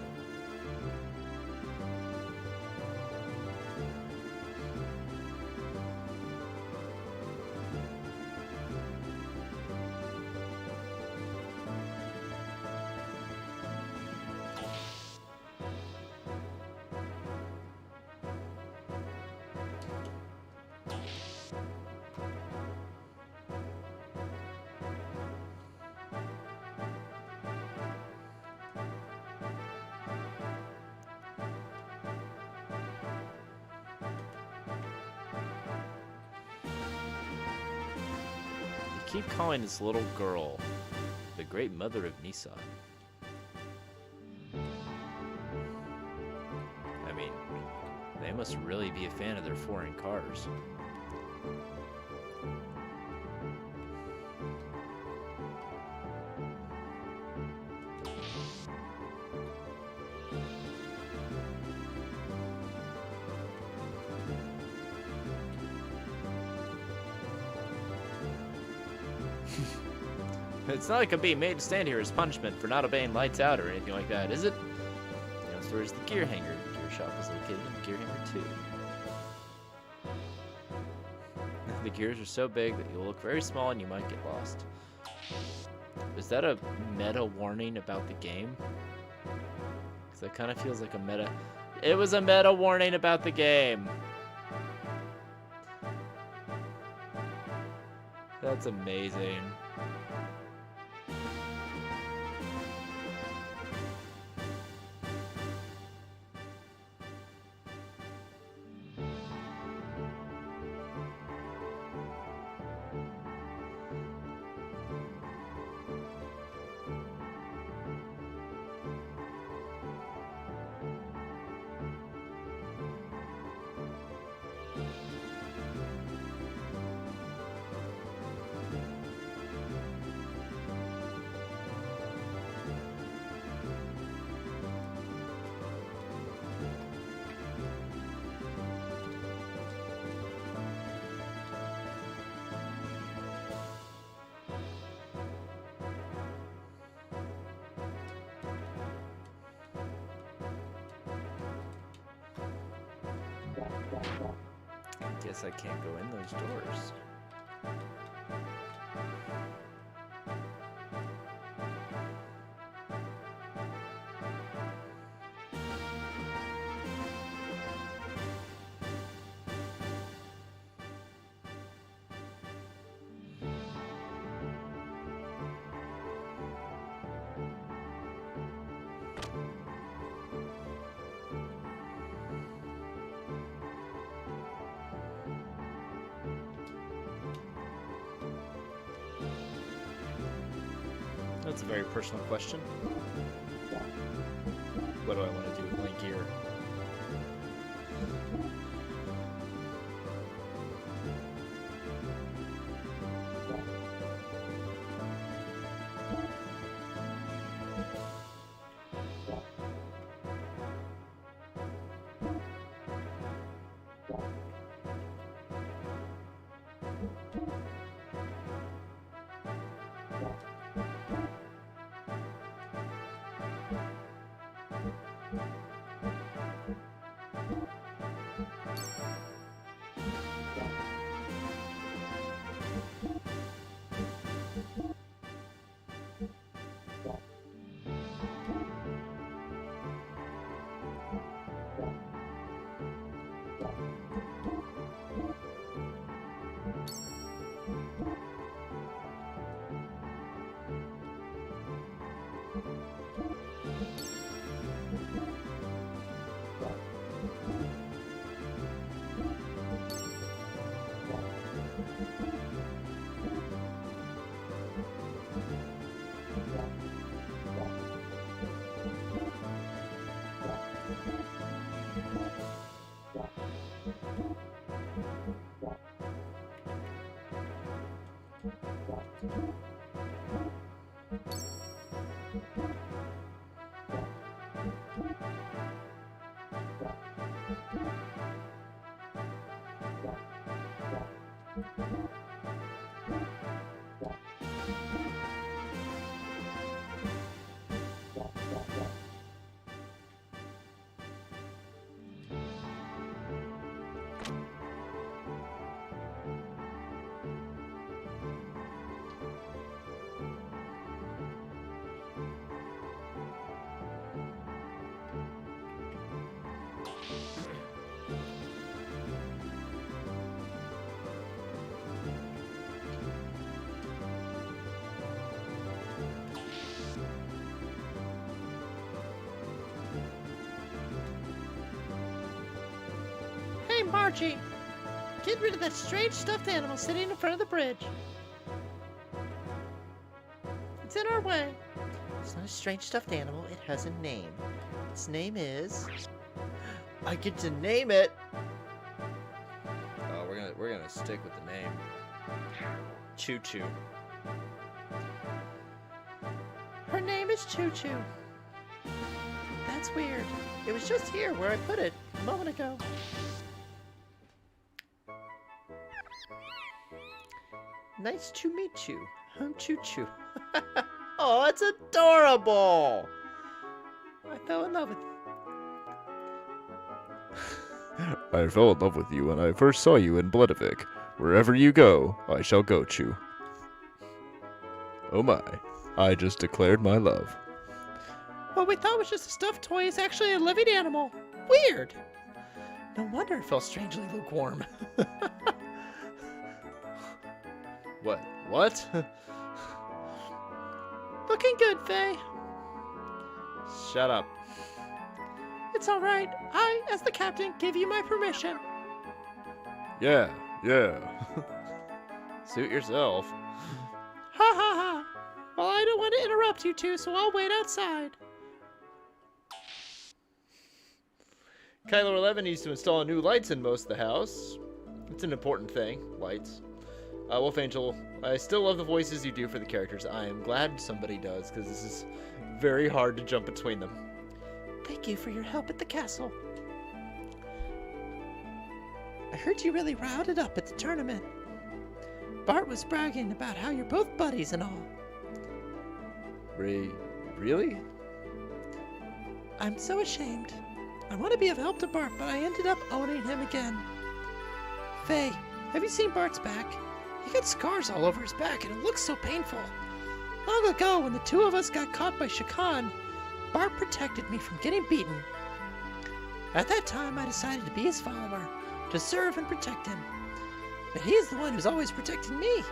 Keep calling this little girl the great mother of Nissan. I mean, they must really be a fan of their foreign cars. It's not like I'm being made to stand here as punishment for not obeying lights out or anything like that, is it? You know, so where's the gear hanger? The gear shop is located in gear hanger 2. The gears are so big that you'll look very small and you might get lost. Is that a meta warning about the game? Because that kind of feels like a meta. It was a meta warning about the game. That's amazing. Guess I can't go in those doors. That's a very personal question. What do I want to do with my gear? Hey, Margie! Get rid of that strange stuffed animal sitting in front of the bridge. It's in our way. It's not a strange stuffed animal. It has a name. Its name is... I get to name it. Oh, we're gonna stick with the name. Choo Choo. Her name is Choo Choo. That's weird. It was just here where I put it a moment ago. Nice to meet you. I'm Choo Choo. Oh, it's adorable. I fell in love with I fell in love with you when I first saw you in Bloodivik. Wherever you go, I shall go, Chew. Oh my. I just declared my love. What we thought was just a stuffed toy is actually a living animal. Weird. No wonder it felt strangely lukewarm. What? What? Looking good, Faye. Shut up. It's all right. I, as the captain, give you my permission. Yeah. Suit yourself. Ha ha ha. Well, I don't want to interrupt you two, so I'll wait outside. Kylo 11 needs to install new lights in most of the house. It's an important thing, lights. Wolf Angel, I still love the voices you do for the characters. I am glad somebody does, because this is very hard to jump between them. Thank you for your help at the castle. I heard you really routed up at the tournament. Bart was bragging about how you're both buddies and all. Really? I'm so ashamed. I want to be of help to Bart, but I ended up owning him again. Faye, have you seen Bart's back? He got scars all over his back, and it looks so painful. Long ago, when the two of us got caught by Shakan, Bart protected me from getting beaten. At that time, I decided to be his follower, to serve and protect him. But he is the one who's always protecting me.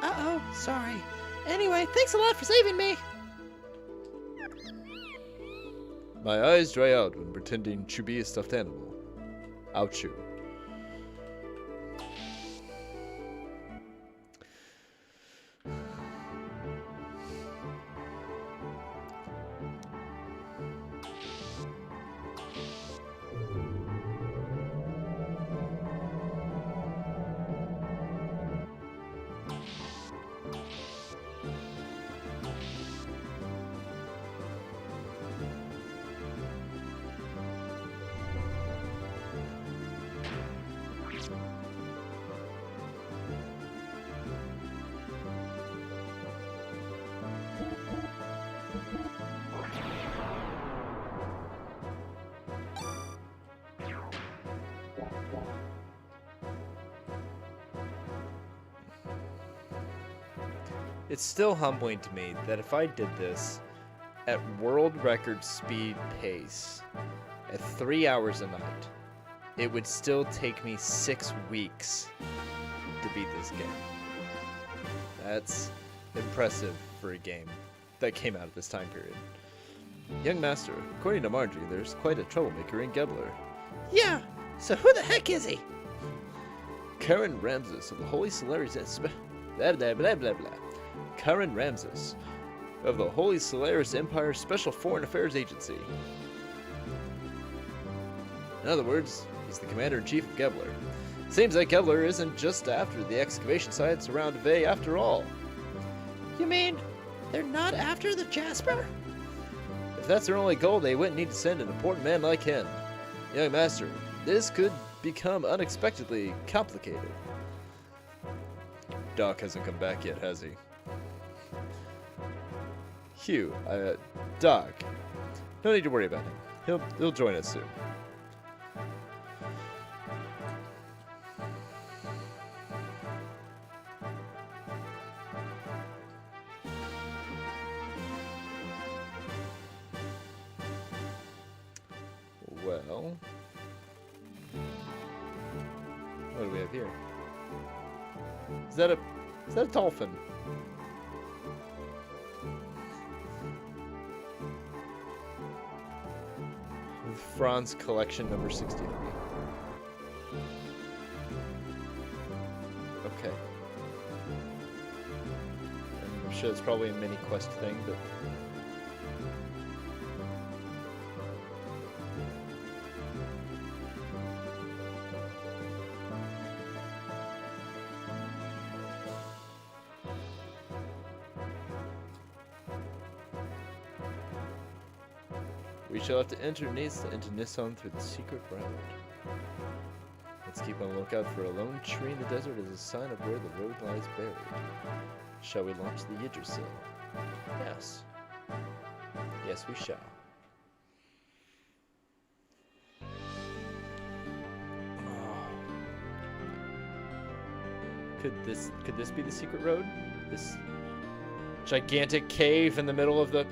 Uh-oh, sorry. Anyway, thanks a lot for saving me. My eyes dry out when pretending to be a stuffed animal. Ouch you. It's still humbling to me that if I did this at world record speed pace at 3 hours a night, it would still take me 6 weeks to beat this game. That's impressive for a game that came out at this time period. Young Master, according to Margie, there's quite a troublemaker in Gebler. Yeah, so who the heck is he? Karen Ramses of the Holy Solaris blah blah blah blah blah. Karen Ramses of the Holy Solaris Empire Special Foreign Affairs Agency. In other words, he's the Commander-in-Chief of Gebler. Seems like Gebler isn't just after the excavation sites around Vey after all. You mean they're not after the Jasper? If that's their only goal, they wouldn't need to send an important man like him. Young Master, this could become unexpectedly complicated. Doc hasn't come back yet, has he? Hugh, Doc. No need to worry about him. He'll join us soon. Well, what do we have here? Is that a dolphin? Franz collection number 63. Okay. I'm sure it's probably a mini quest thing, but we shall have to enter Nisa into Nissan through the secret road. Let's keep on the lookout for a lone tree in the desert as a sign of where the road lies buried. Shall we launch the Yggdrasil? Yes. Yes, we shall. Could this be the secret road? This gigantic cave in the middle of the...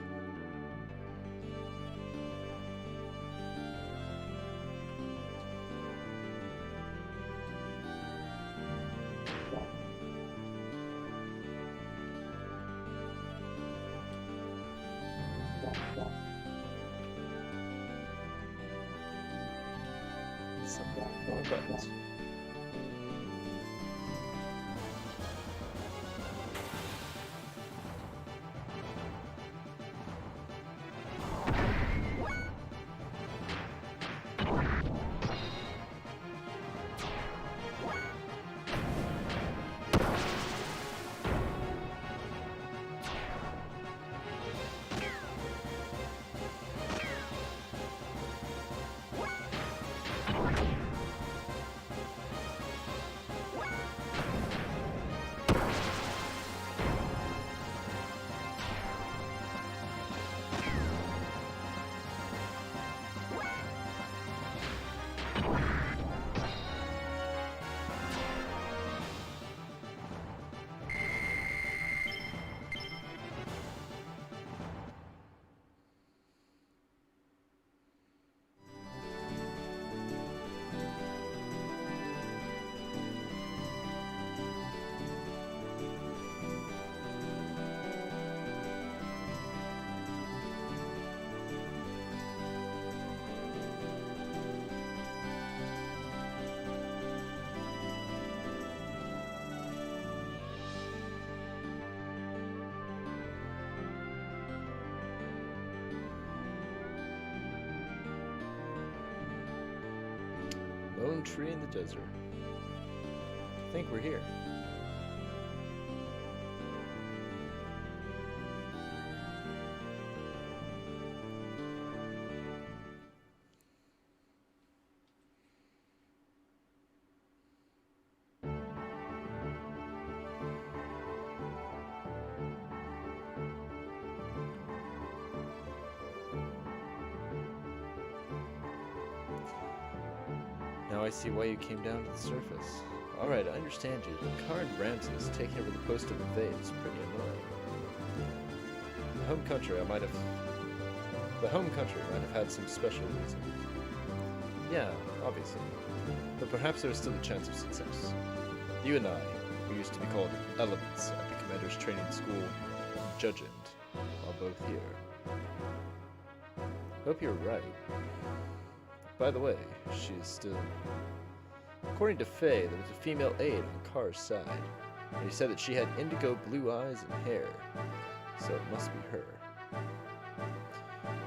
Some more buttons. Lone tree in the desert. I think we're here. Now I see why you came down to the surface. Alright, I understand you. The current Ramses taking over the post of the Vade is pretty annoying. The home country might have had some special reason. Yeah, obviously. But perhaps there was still a chance of success. You and I, who used to be called Elements at the Commander's Training School in Judgment, are both here. Hope you're right. By the way, she is still... According to Faye, there was a female aide on Car's side, and he said that she had indigo blue eyes and hair, so it must be her.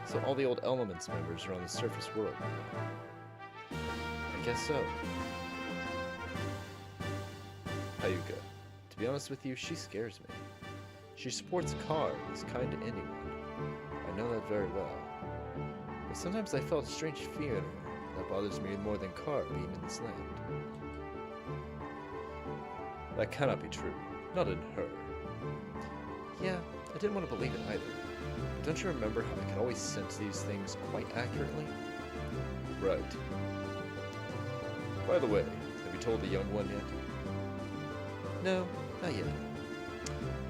So all the old Elements members are on the surface world now. I guess so. Hayuka, to be honest with you, she scares me. She supports Car and is kind to anyone. I know that very well. But sometimes I felt a strange fear in her that bothers me more than Car being in this land. That cannot be true. Not in her. Yeah, I didn't want to believe it either. But don't you remember how I could always sense these things quite accurately? Right. By the way, have you told the young one yet? No, not yet.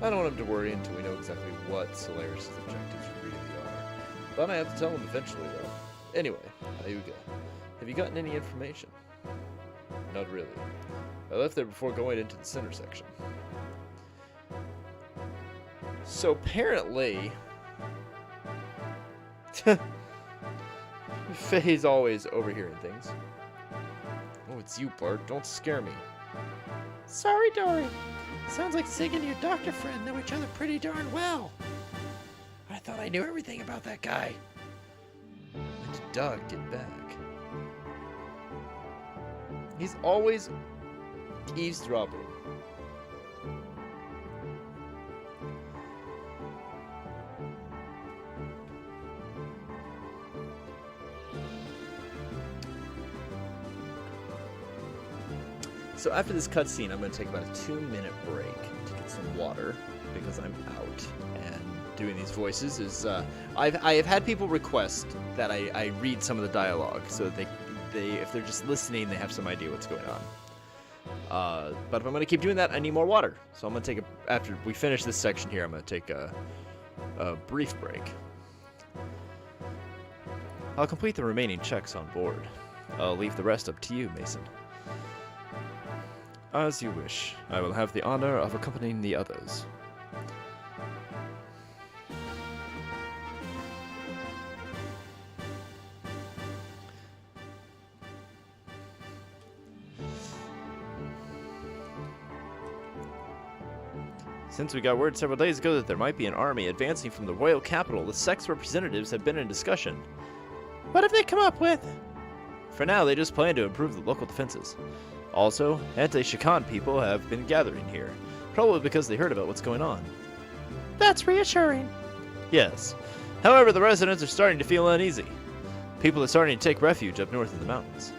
I don't want him to worry until we know exactly what Solaris' objectives really are. But I have to tell him eventually, though. Anyway, Ayuga, have you gotten any information? Not really. I left there before going into the center section. So apparently... Faye's always overhearing things. Oh, it's you, Bart. Don't scare me. Sorry, Dory. Sounds like Sig and your doctor friend know each other pretty darn well. I thought I knew everything about that guy. When did Doug get back? He's always eavesdropping. So after this cutscene, I'm going to take about a 2-minute break to get some water because I'm out. And doing these voices is I have had people request that I read some of the dialogue so that they if they're just listening, they have some idea what's going on. But if I'm going to keep doing that, I need more water. So I'm going to take after we finish this section here, I'm going to take a brief break. I'll complete the remaining checks on board. I'll leave the rest up to you, Mason. As you wish. I will have the honor of accompanying the others. Since we got word several days ago that there might be an army advancing from the royal capital, the sex representatives have been in discussion. What have they come up with? For now, they just plan to improve the local defenses. Also, anti-Shakan people have been gathering here, probably because they heard about what's going on. That's reassuring. Yes. However, the residents are starting to feel uneasy. People are starting to take refuge up north in the mountains.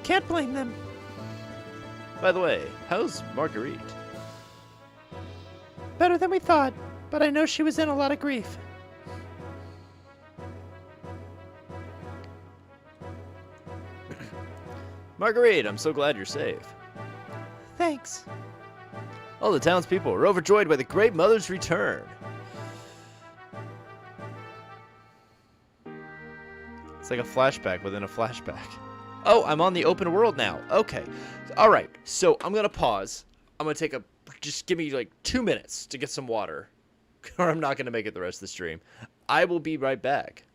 Can't blame them. By the way, how's Marguerite? Better than we thought, but I know she was in a lot of grief. Marguerite, I'm so glad you're safe. Thanks. All the townspeople are overjoyed by the Great Mother's return. It's like a flashback within a flashback. Oh, I'm on the open world now. Okay. All right. So I'm going to pause. I'm going to take just give me like 2 minutes to get some water, or I'm not going to make it the rest of the stream. I will be right back.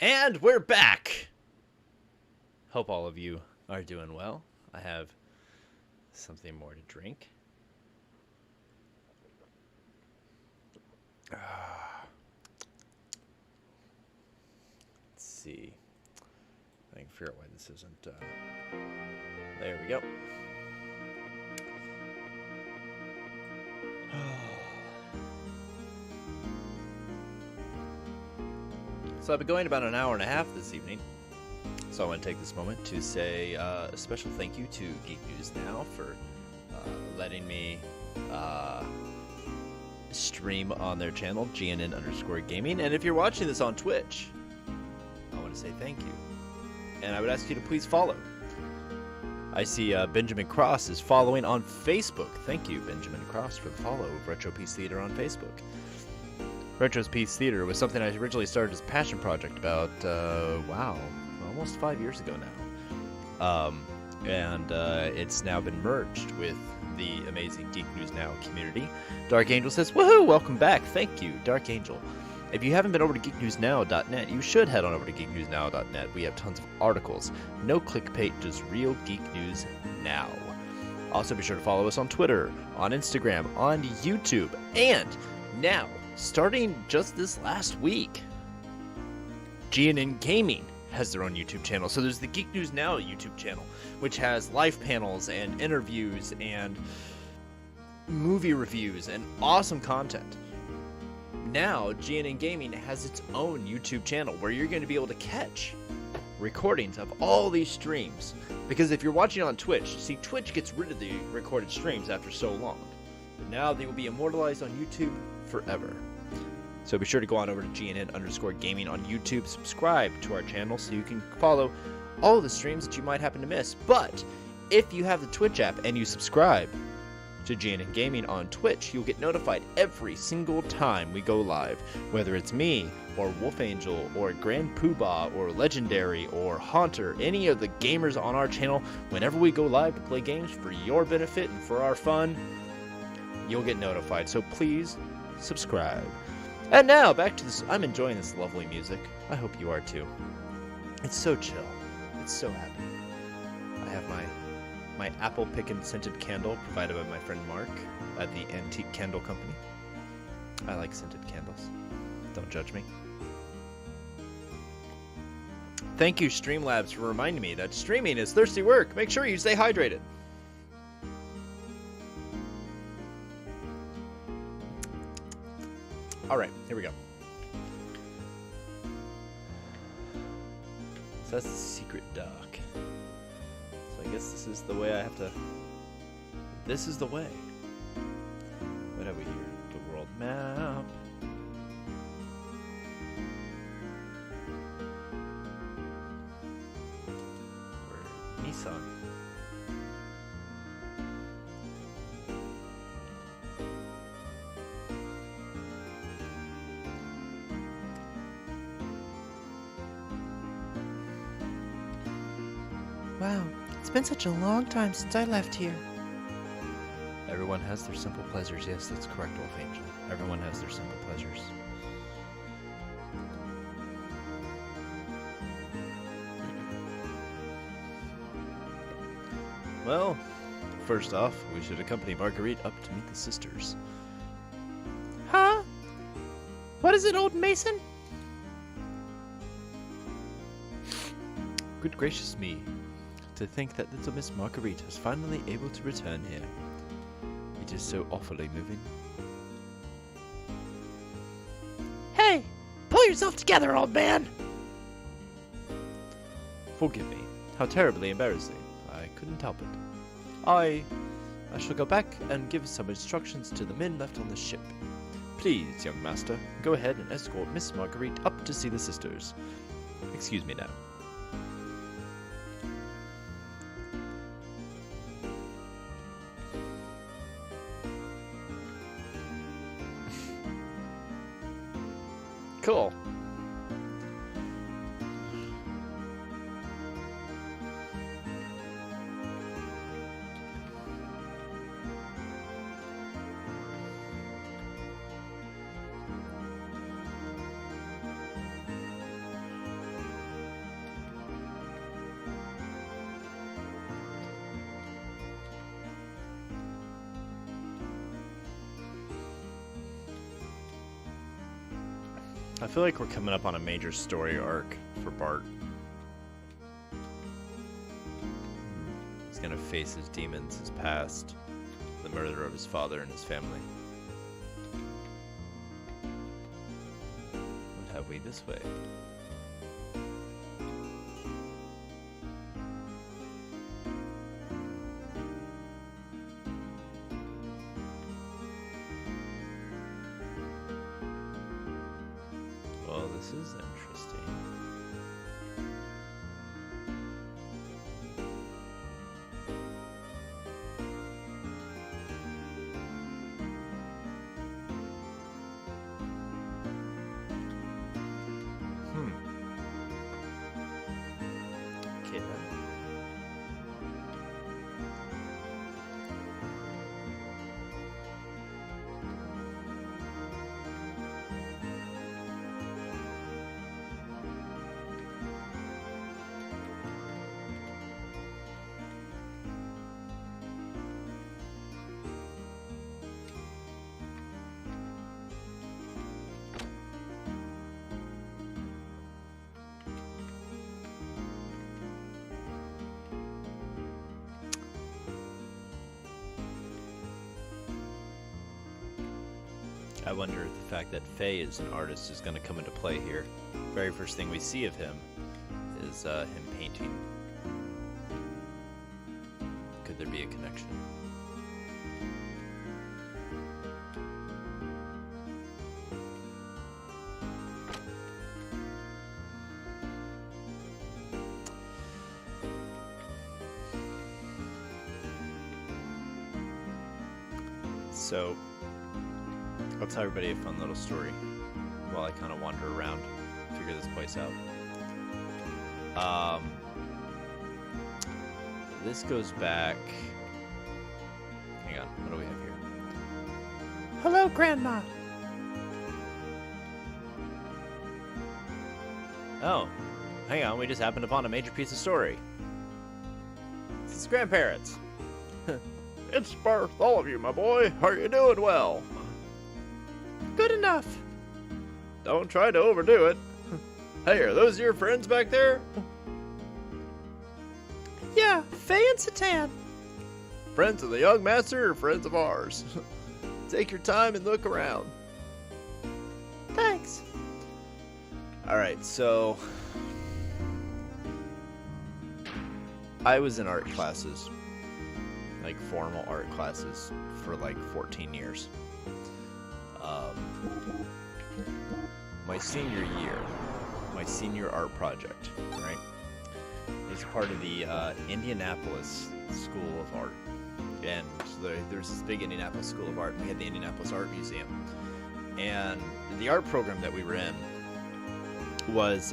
And we're back. Hope all of you are doing well. I have something more to drink. Let's see. I can figure out why this isn't. There we go. So I've been going about an hour and a half this evening. So I want to take this moment to say a special thank you to Geek News Now for letting me stream on their channel, GNN_gaming. And if you're watching this on Twitch, I want to say thank you. And I would ask you to please follow. I see Benjamin Cross is following on Facebook. Thank you, Benjamin Cross, for the follow of Retropiece Theatre on Facebook. Retropiece Theatre was something I originally started as a passion project about, almost 5 years ago now. It's now been merged with the amazing Geek News Now community. Dark Angel says, woohoo, welcome back. Thank you, Dark Angel. If you haven't been over to geeknewsnow.net, you should head on over to geeknewsnow.net. We have tons of articles. No clickbait, just real Geek News Now. Also, be sure to follow us on Twitter, on Instagram, on YouTube, and now, starting just this last week, GNN Gaming has their own YouTube channel. So there's the Geek News Now YouTube channel, which has live panels and interviews and movie reviews and awesome content. Now, GNN Gaming has its own YouTube channel where you're going to be able to catch recordings of all these streams. Because if you're watching on Twitch, see, Twitch gets rid of the recorded streams after so long. But now they will be immortalized on YouTube forever. So be sure to go on over to GNN_gaming on YouTube, subscribe to our channel so you can follow all the streams that you might happen to miss. But if you have the Twitch app and you subscribe to GNN Gaming on Twitch, you'll get notified every single time we go live. Whether it's me, or Wolf Angel, or Grand Poobah, or Legendary, or Haunter, any of the gamers on our channel, whenever we go live to play games for your benefit and for our fun, you'll get notified. So please subscribe. And now, back to this. I'm enjoying this lovely music. I hope you are too. It's so chill. It's so happy. I have my apple pickin' scented candle provided by my friend Mark at the Antique Candle Company. I like scented candles. Don't judge me. Thank you, Streamlabs, for reminding me that streaming is thirsty work. Make sure you stay hydrated. Alright, here we go. So that's the secret dock. So I guess this is the way I have to... This is the way. What have we here? The world map. We're Nissan. Wow, it's been such a long time since I left here. Everyone has their simple pleasures. Yes, that's correct, Wolf Angel. Everyone has their simple pleasures. Well, first off, we should accompany Marguerite up to meet the sisters. Huh? What is it, old Mason? Good gracious me. To think that little Miss Marguerite was finally able to return here. It is so awfully moving. Hey! Pull yourself together, old man! Forgive me. How terribly embarrassing. I couldn't help it. I shall go back and give some instructions to the men left on the ship. Please, young master, go ahead and escort Miss Marguerite up to see the sisters. Excuse me now. Cool. I feel like we're coming up on a major story arc for Bart. He's gonna face his demons, his past, the murder of his father and his family. What have we this way? Well, this is interesting. Okay then. I wonder if the fact that Faye is an artist is going to come into play here. Very first thing we see of him is him painting. Could there be a connection? So, I'll tell everybody a fun little story while I kind of wander around, figure this place out. This goes back... Hang on, what do we have here? Hello, Grandma. Oh, hang on, we just happened upon a major piece of story. It's his grandparents. It's Bartholomew, my boy. Are you doing well? Good enough. Don't try to overdo it. Hey, are those your friends back there? Yeah, Faye and Satan. Friends of the young master or friends of ours? Take your time and look around. Thanks. Alright, so... I was in art classes. Like, formal art classes for like 14 years. My senior year, my senior art project, right, is part of the Indianapolis School of Art. And there's this big Indianapolis School of Art, and we had the Indianapolis Art Museum. And the art program that we were in was,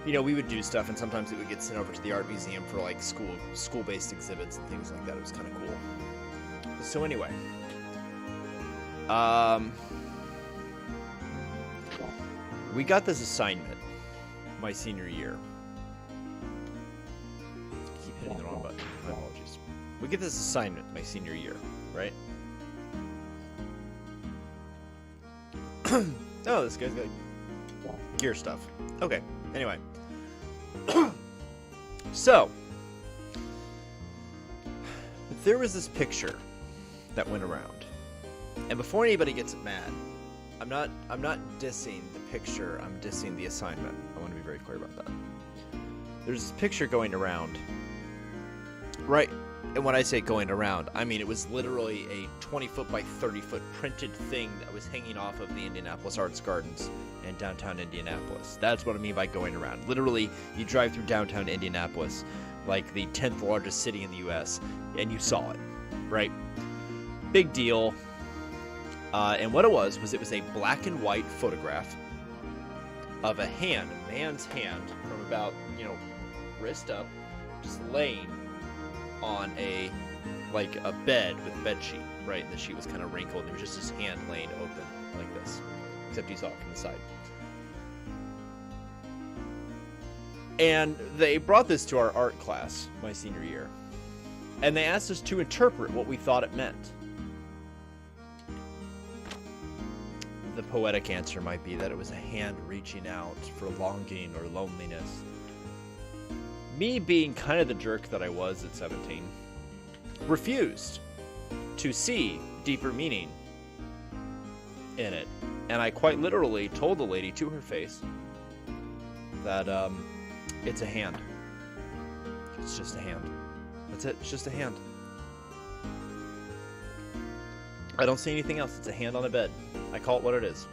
you know, we would do stuff, and sometimes it would get sent over to the art museum for like school-based exhibits and things like that. It was kind of cool. So anyway, we got this assignment my senior year. I keep hitting the wrong button. My apologies. We get this assignment my senior year, right? Oh, this guy's got gear stuff. Okay, anyway. So, there was this picture that went around. And before anybody gets mad, I'm not dissing the picture, I'm dissing the assignment. I want to be very clear about that. There's this picture going around. Right, and when I say going around, I mean it was literally a 20-foot by 30-foot printed thing that was hanging off of the Indianapolis Arts Gardens in downtown Indianapolis. That's what I mean by going around. Literally, you drive through downtown Indianapolis, like the 10th largest city in the U.S., and you saw it, right? Big deal. And what it was a black and white photograph of a man's hand from about, wrist up, just laying on a bed with bed sheet, right? And the sheet was kind of wrinkled. There was just his hand laying open like this, except you saw it from the side. And they brought this to our art class my senior year, and they asked us to interpret what we thought it meant. the poetic answer might be that it was a hand reaching out for longing or loneliness. Me being kind of the jerk that I was at 17, refused to see deeper meaning in it. And I quite literally told the lady to her face that it's a hand. It's just a hand. That's it. It's just a hand. I don't see anything else. It's a hand on a bed. I call it what it is.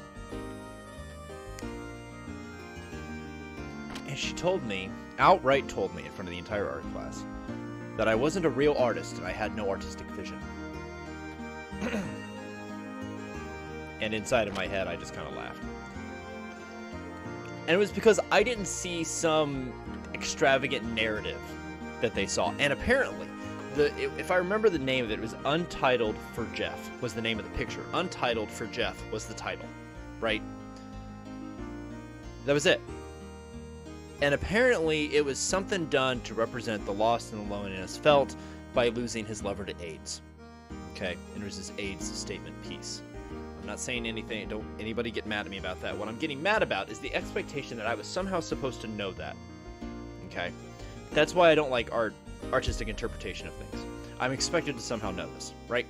And she told me, outright told me in front of the entire art class, that I wasn't a real artist and I had no artistic vision. And inside of my head, I just kind of laughed. And it was because I didn't see some extravagant narrative that they saw. And apparently, if I remember the name of it, it was Untitled for Jeff was the name of the picture. Untitled for Jeff was the title, right? That was it. And apparently it was something done to represent the loss and the loneliness felt by losing his lover to AIDS. Okay? And it was his AIDS statement piece. I'm not saying anything. Don't anybody get mad at me about that. What I'm getting mad about is the expectation that I was somehow supposed to know that. Okay? That's why I don't like artistic interpretation of things. I'm expected to somehow know this, right?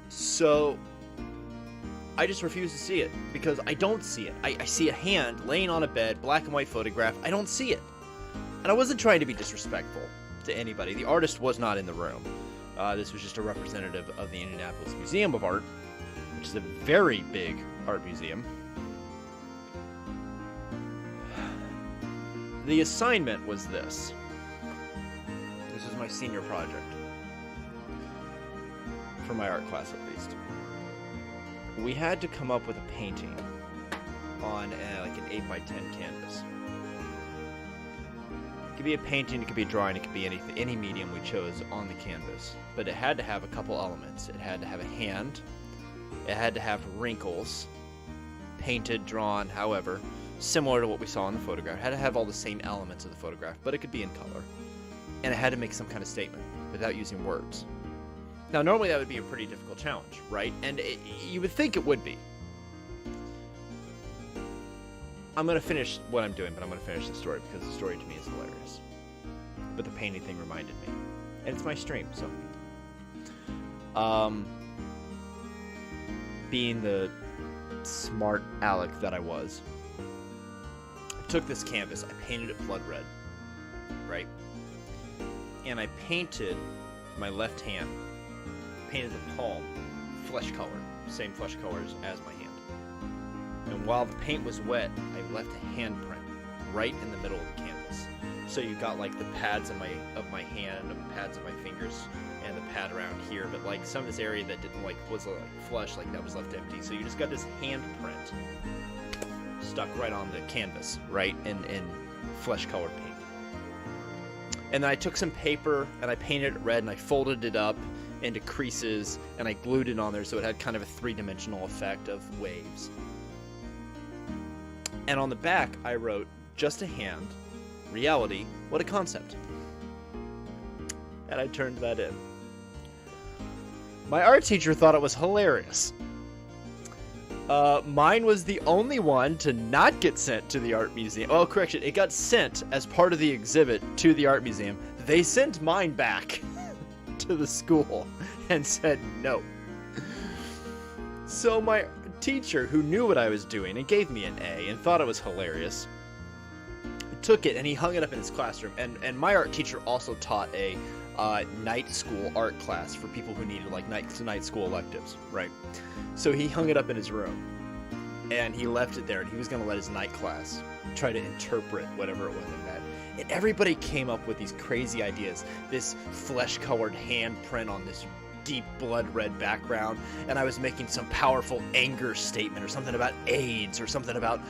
So I just refuse to see it because I don't see it. I see a hand laying on a bed, black and white photograph. I don't see it. And I wasn't trying to be disrespectful to anybody. The artist was not in the room. This was just a representative of the Indianapolis Museum of Art, which is a very big art museum. The assignment was this. This was my senior project. For my art class, at least. We had to come up with a painting on like an 8x10 canvas. It could be a painting, it could be a drawing, it could be anything, any medium we chose on the canvas. But it had to have a couple elements. It had to have a hand. It had to have wrinkles, painted, drawn, however, similar to what we saw in the photograph. It had to have all the same elements of the photograph, but it could be in color. And it had to make some kind of statement without using words. Now, normally that would be a pretty difficult challenge, right? And you would think it would be. I'm going to finish what I'm doing, but I'm going to finish the story because the story to me is hilarious. But the painting thing reminded me. And it's my stream, so. Being the smart aleck that I was, I took this canvas, I painted it blood red, right? And I painted my left hand, painted the palm flesh color, same flesh colors as my hand. And while the paint was wet, I left a handprint right in the middle of the canvas. So you got like the pads of my hand, the pads of my fingers, and the pad around here. But like some of this area that didn't like was like flush, like that was left empty. So you just got this handprint stuck right on the canvas, right in flesh colored paint. And then I took some paper and I painted it red and I folded it up into creases and I glued it on there so it had kind of a three-dimensional effect of waves. And on the back, I wrote, just a hand, reality, what a concept. And I turned that in. My art teacher thought it was hilarious. Mine was the only one to not get sent to the art museum. Oh, correction, it got sent as part of the exhibit to the art museum. They sent mine back to the school and said no. So my teacher, who knew what I was doing and gave me an A and thought it was hilarious, took it and he hung it up in his classroom. And my art teacher also taught a night school art class for people who needed like night school electives, right? So he hung it up in his room and he left it there and he was going to let his night class try to interpret whatever it was in that. And everybody came up with these crazy ideas. This flesh-colored handprint on this deep blood red background, and I was making some powerful anger statement or something about AIDS or something about,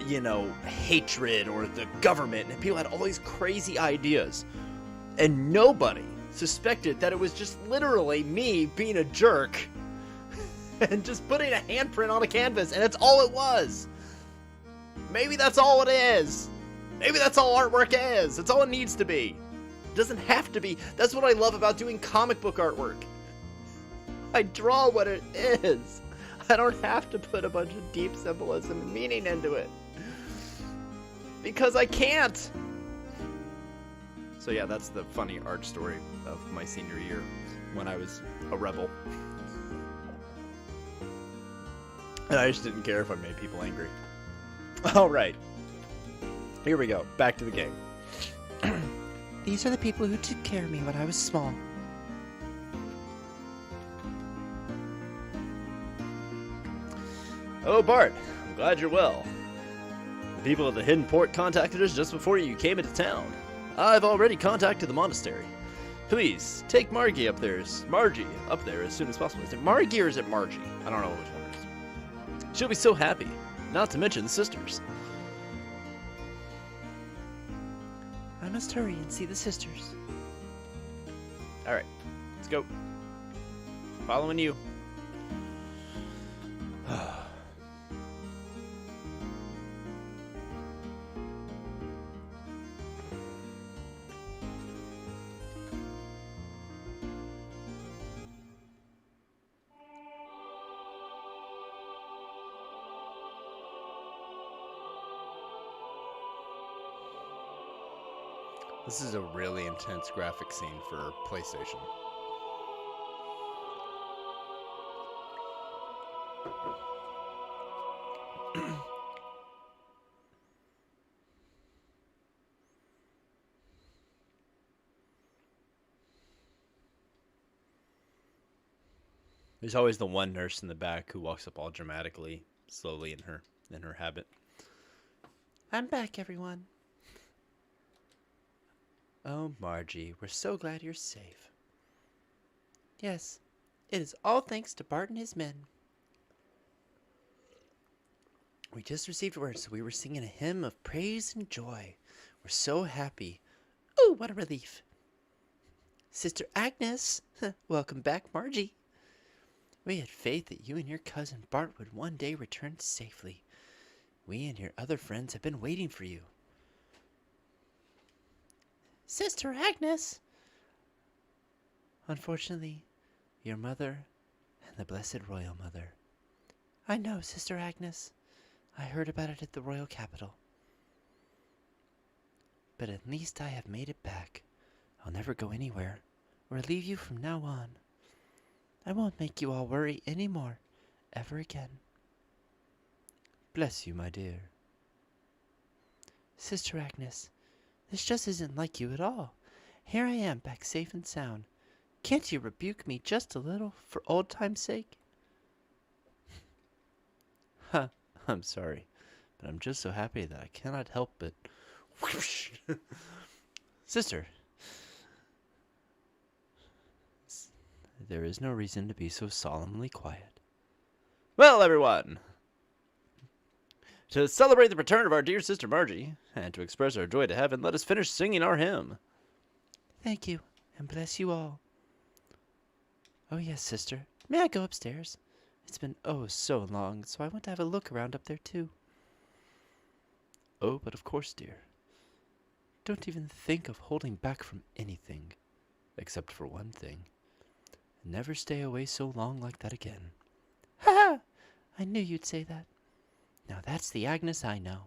you know, hatred or the government, and people had all these crazy ideas. And nobody suspected that it was just literally me being a jerk and just putting a handprint on a canvas, and that's all it was. Maybe that's all it is. Maybe that's all artwork is. That's all it needs to be. It doesn't have to be. That's what I love about doing comic book artwork. I draw what it is. I don't have to put a bunch of deep symbolism and meaning into it. Because I can't. So yeah, that's the funny art story of my senior year when I was a rebel. And I just didn't care if I made people angry. Alright. Here we go. Back to the game. These are the people who took care of me when I was small. Oh, Bart. I'm glad you're well. The people at the Hidden Port contacted us just before you came into town. I've already contacted the monastery. Please, take Margie up there as soon as possible. Is it Margie or is it Margie? I don't know which one it is. She'll be so happy. Not to mention the sisters. I must hurry and see the sisters. Alright, let's go. Following you. This is a really intense graphic scene for PlayStation. There's always the one nurse in the back who walks up all dramatically, slowly in her habit. I'm back, everyone. Oh, Margie, we're so glad you're safe. Yes, it is all thanks to Bart and his men. We just received word, so we were singing a hymn of praise and joy. We're so happy. Ooh, what a relief. Sister Agnes, welcome back, Margie. We had faith that you and your cousin Bart would one day return safely. We and your other friends have been waiting for you. Sister Agnes! Unfortunately, your mother and the Blessed Royal Mother. I know, Sister Agnes. I heard about it at the royal capital. But at least I have made it back. I'll never go anywhere or leave you from now on. I won't make you all worry any more, ever again. Bless you, my dear. Sister Agnes, this just isn't like you at all. Here I am, back safe and sound. Can't you rebuke me just a little, for old time's sake? Huh, I'm sorry, but I'm just so happy that I cannot help but... Whoosh! Sister, there is no reason to be so solemnly quiet. Well, everyone, to celebrate the return of our dear sister Margie, and to express our joy to heaven, let us finish singing our hymn. Thank you, and bless you all. Oh yes, sister. May I go upstairs? It's been oh so long, so I want to have a look around up there too. Oh, but of course, dear. Don't even think of holding back from anything, except for one thing. Never stay away so long like that again. Ha ha! I knew you'd say that. Now that's the Agnes I know.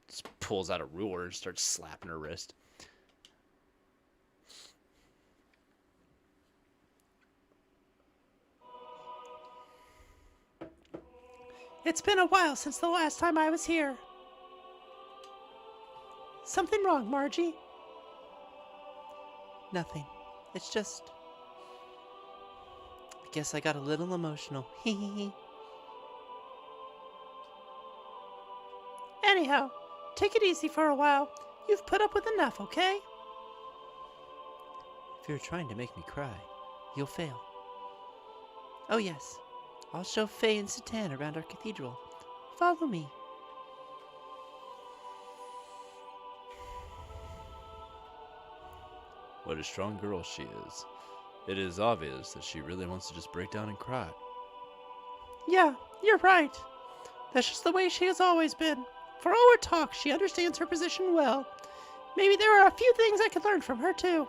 Just pulls out a ruler and starts slapping her wrist. It's been a while since the last time I was here. Something wrong, Margie? Nothing. It's just... I guess I got a little emotional. Hee hee hee. Anyhow, take it easy for a while. You've put up with enough, okay? If you're trying to make me cry, you'll fail. Oh yes, I'll show Faye and Satan around our cathedral. Follow me. What a strong girl she is. It is obvious that she really wants to just break down and cry. Yeah, you're right. That's just the way she has always been. For all her talk, she understands her position well. Maybe there are a few things I could learn from her, too.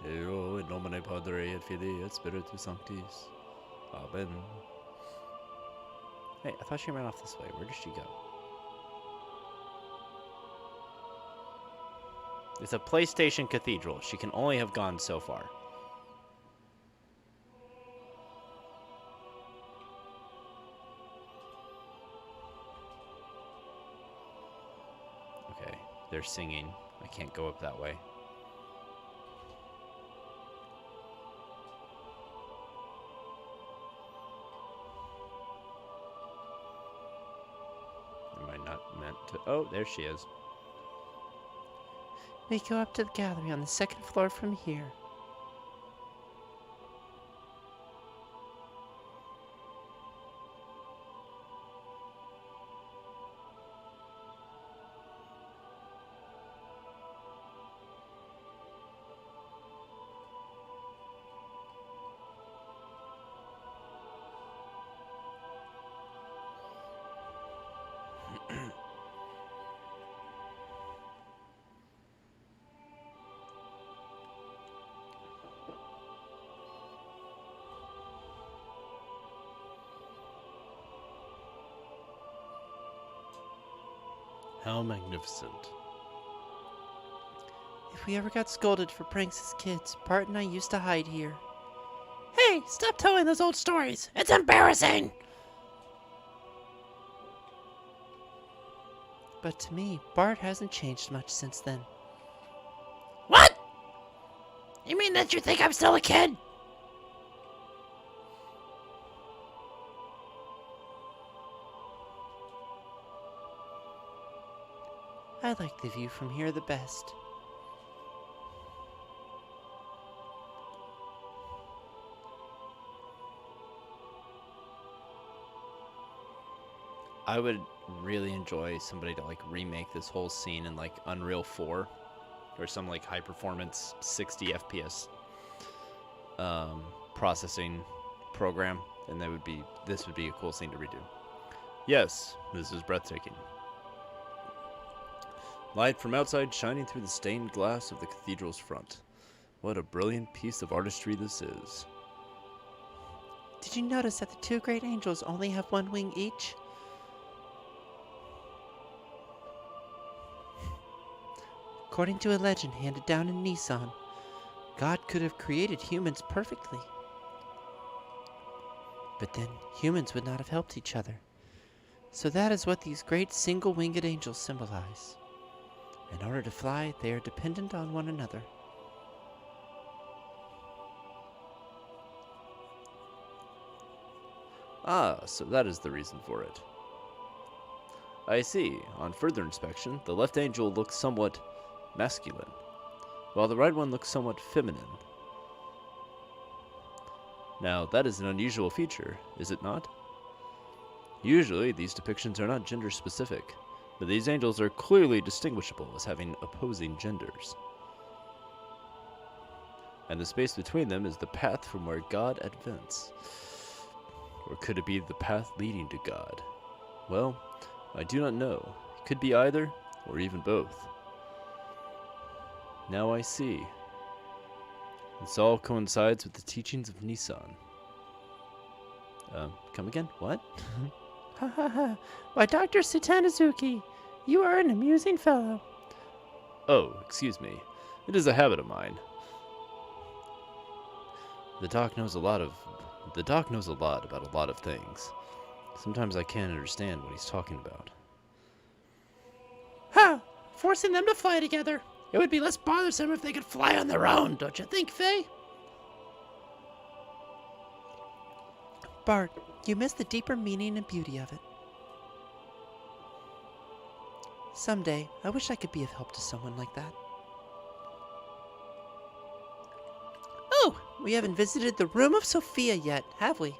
Eo in nomine Padre et Filii et Spiritus Sanctis. Amen. Hey, I thought she ran off this way. Where did she go? It's a PlayStation Cathedral. She can only have gone so far. Okay, they're singing. I can't go up that way. Am I not meant to? Oh, there she is. We go up to the gallery on the second floor from here. How magnificent. If we ever got scolded for pranks as kids, Bart and I used to hide here. Hey, stop telling those old stories. It's embarrassing. But to me, Bart hasn't changed much since then. What? You mean that you think I'm still a kid? I like the view from here the best. I would really enjoy somebody to like remake this whole scene in like Unreal 4 or some like high performance 60 FPS processing program, and this would be a cool scene to redo. Yes, this is breathtaking. Light from outside shining through the stained glass of the cathedral's front. What a brilliant piece of artistry this is. Did you notice that the two great angels only have one wing each? According to a legend handed down in Nissan, God could have created humans perfectly. But then humans would not have helped each other. So that is what these great single-winged angels symbolize. In order to fly, they are dependent on one another. Ah, so that is the reason for it. I see. On further inspection, the left angel looks somewhat masculine, while the right one looks somewhat feminine. Now, that is an unusual feature, is it not? Usually, these depictions are not gender-specific, but these angels are clearly distinguishable as having opposing genders. And the space between them is the path from where God advents. Or could it be the path leading to God? Well, I do not know. It could be either, or even both. Now I see. This all coincides with the teachings of Nissan. Come again? What? Ha ha ha. Why, Dr. Sutanazuki, you are an amusing fellow. Oh, excuse me. It is a habit of mine. The doc knows a lot about a lot of things. Sometimes I can't understand what he's talking about. Ha! Forcing them to fly together. It would be less bothersome if they could fly on their own, don't you think, Faye? Bart, you missed the deeper meaning and beauty of it. Someday, I wish I could be of help to someone like that. Oh, we haven't visited the Room of Sophia yet, have we?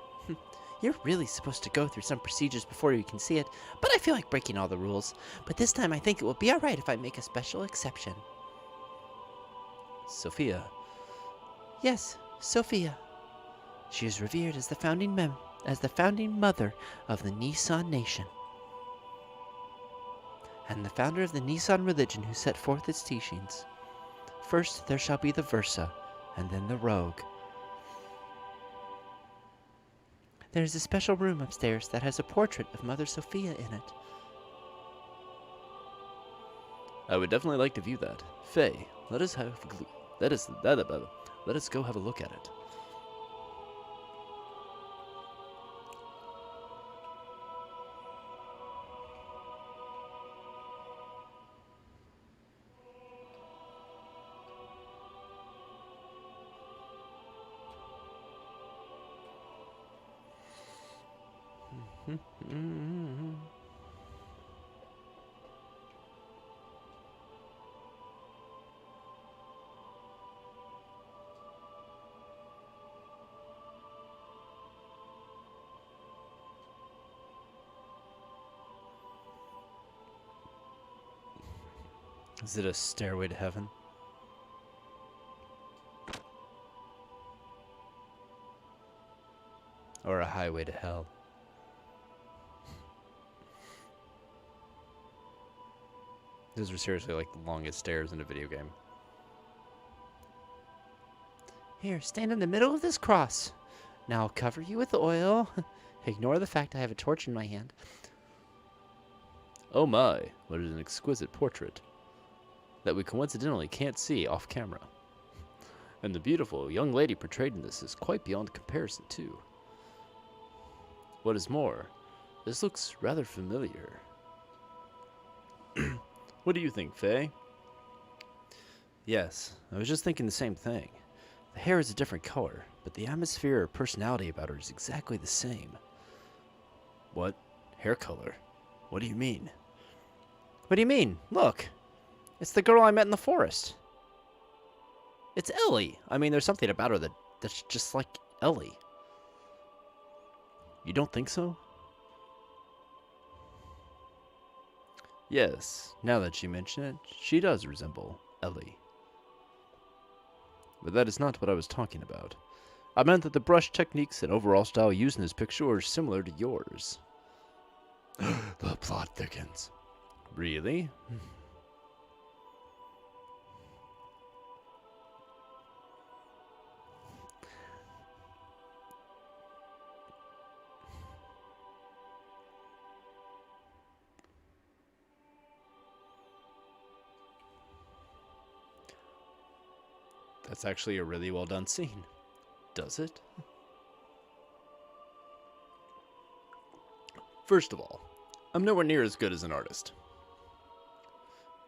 You're really supposed to go through some procedures before you can see it, but I feel like breaking all the rules. But this time I think it will be alright if I make a special exception. Sophia. Yes, Sophia. She is revered as the founding mother of the Nissan nation, and the founder of the Nissan religion who set forth its teachings. First there shall be the Versa, and then the rogue. There's a special room upstairs that has a portrait of Mother Sophia in it. I would definitely like to view that. Faye, let us go have a look at it. Is it a stairway to heaven? Or a highway to hell? Those are seriously like the longest stairs in a video game. Here, stand in the middle of this cross. Now I'll cover you with oil. Ignore the fact I have a torch in my hand. Oh my, what an exquisite portrait that we coincidentally can't see off camera. And the beautiful young lady portrayed in this is quite beyond comparison too. What is more, this looks rather familiar. What do you think, Faye? Yes, I was just thinking the same thing. The hair is a different color, but the atmosphere or personality about her is exactly the same. What? Hair color? What do you mean? What do you mean? Look! It's the girl I met in the forest. It's Ellie. I mean, there's something about her that's just like Ellie. You don't think so? Yes, now that you mention it, she does resemble Ellie. But that is not what I was talking about. I meant that the brush techniques and overall style used in this picture are similar to yours. The plot thickens. Really? That's actually a really well done scene. Does it? First of all, I'm nowhere near as good as an artist.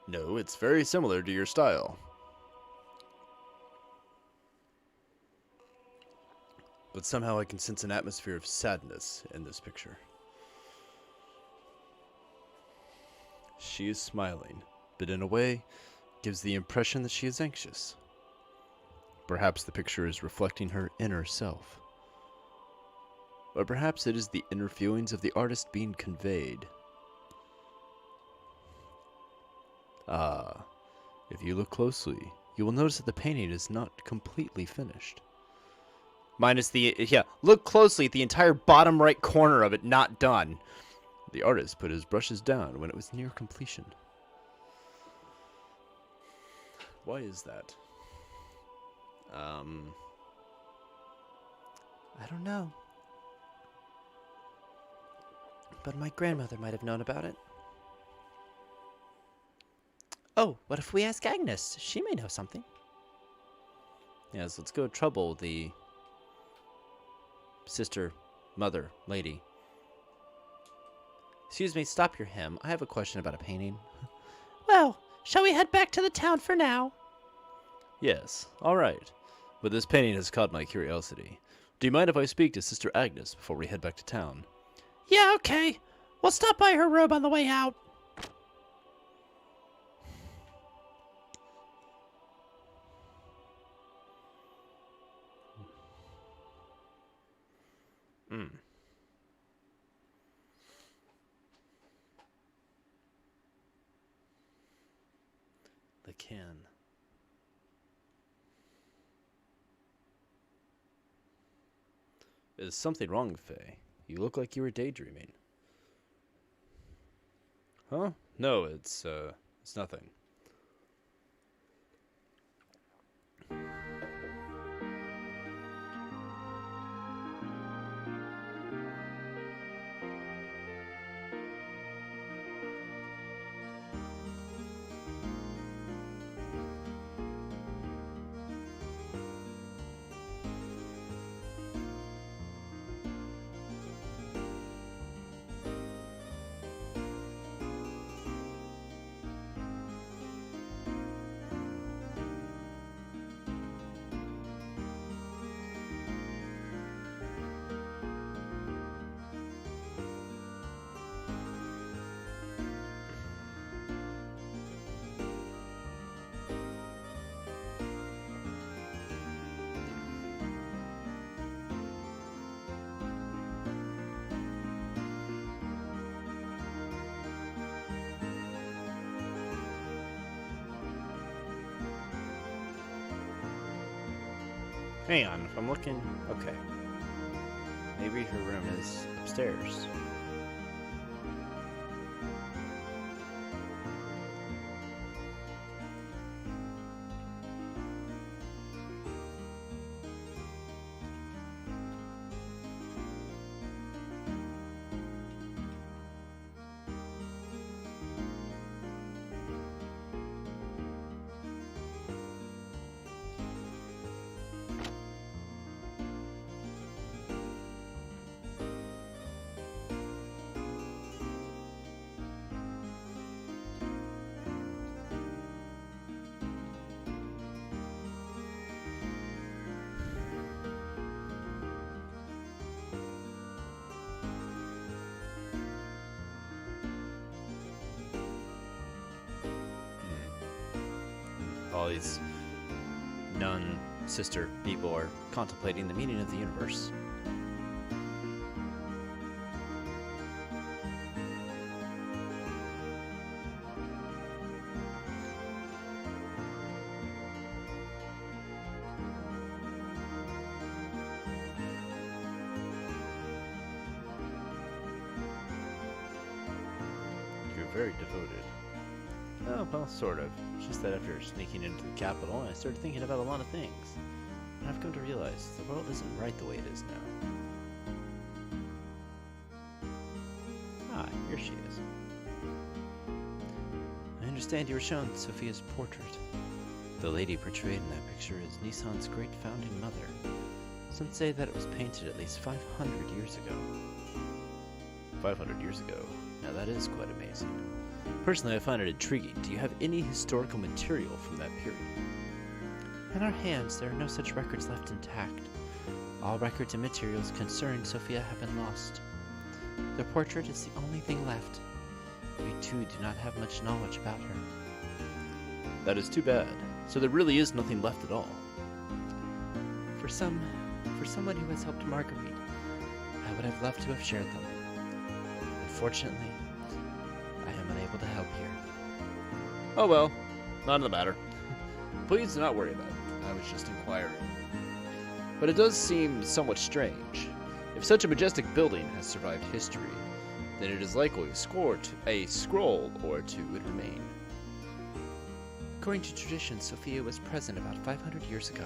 No, it's very similar to your style. But somehow I can sense an atmosphere of sadness in this picture. She is smiling, but in a way, gives the impression that she is anxious. Perhaps the picture is reflecting her inner self. Or perhaps it is the inner feelings of the artist being conveyed. Ah, if you look closely, you will notice that the painting is not completely finished. Minus look closely at the entire bottom right corner of it not done. The artist put his brushes down when it was near completion. Why is that? I don't know. But my grandmother might have known about it. Oh, what if we ask Agnes? She may know something. Yes, let's go trouble the sister, mother, lady. Excuse me, stop your hymn. I have a question about a painting. Well, shall we head back to the town for now? Yes, all right. But this painting has caught my curiosity. Do you mind if I speak to Sister Agnes before we head back to town? Yeah, okay. We'll stop by her robe on the way out. The can. Is something wrong, Faye? You look like you were daydreaming. Huh? No, it's nothing. Hang on, if I'm looking... Okay. Maybe her room is upstairs. All these nun sister people are contemplating the meaning of the universe. You're very devoted. Oh, well, sort of. It's just that after sneaking into the capital, I started thinking about a lot of things. And I've come to realize the world isn't right the way it is now. Ah, here she is. I understand you were shown Sophia's portrait. The lady portrayed in that picture is Nissan's great founding mother. Some say that it was painted at least 500 years ago. 500 years ago? Now that is quite amazing. Personally, I find it intriguing. Do you have any historical material from that period? In our hands, there are no such records left intact. All records and materials concerning Sophia have been lost. The portrait is the only thing left. We too do not have much knowledge about her. That is too bad. So there really is nothing left at all. For someone who has helped Marguerite, I would have loved to have shared them. Unfortunately, I am unable to help here. Oh well, none of the matter. Please do not worry about it. I was just inquiring. But it does seem somewhat strange. If such a majestic building has survived history, then it is likely a scroll or two would remain. According to tradition, Sophia was present about 500 years ago.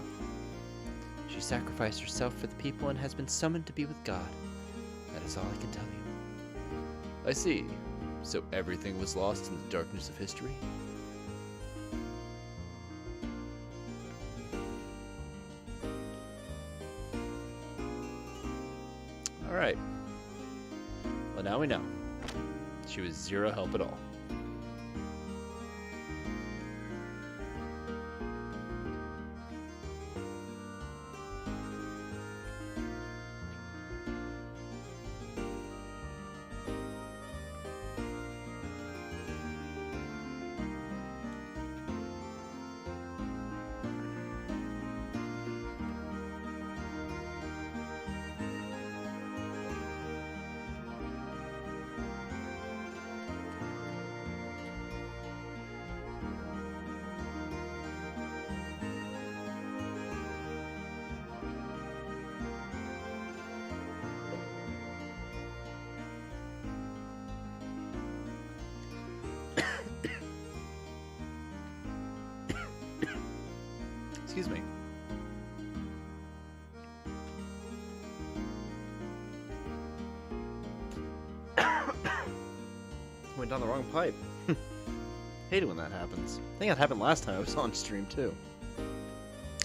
She sacrificed herself for the people and has been summoned to be with God. That is all I can tell you. I see. So everything was lost in the darkness of history? Alright. Well, now we know. She was zero help at all. Excuse me. Went down the wrong pipe. Hate it when that happens. I think that happened last time I was on stream too.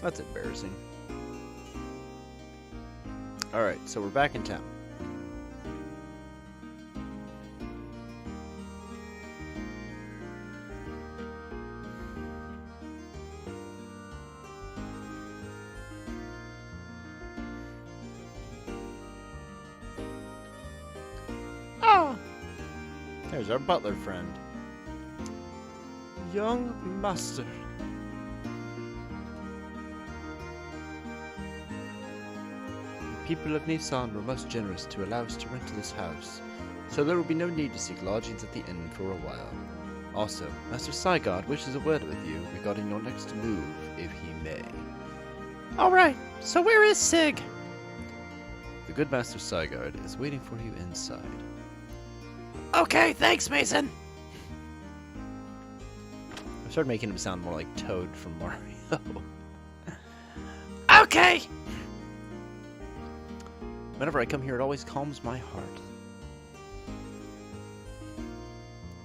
That's embarrassing. Alright, so we're back in town. There's our butler friend. Young master. The people of Nissan were most generous to allow us to rent this house, so there will be no need to seek lodgings at the inn for a while. Also, Master Saigard wishes a word with you regarding your next move, if he may. Alright, so where is Sig? The good Master Sigard is waiting for you inside. Okay, thanks, Mason. I started making him sound more like Toad from Mario. Okay! Whenever I come here, it always calms my heart.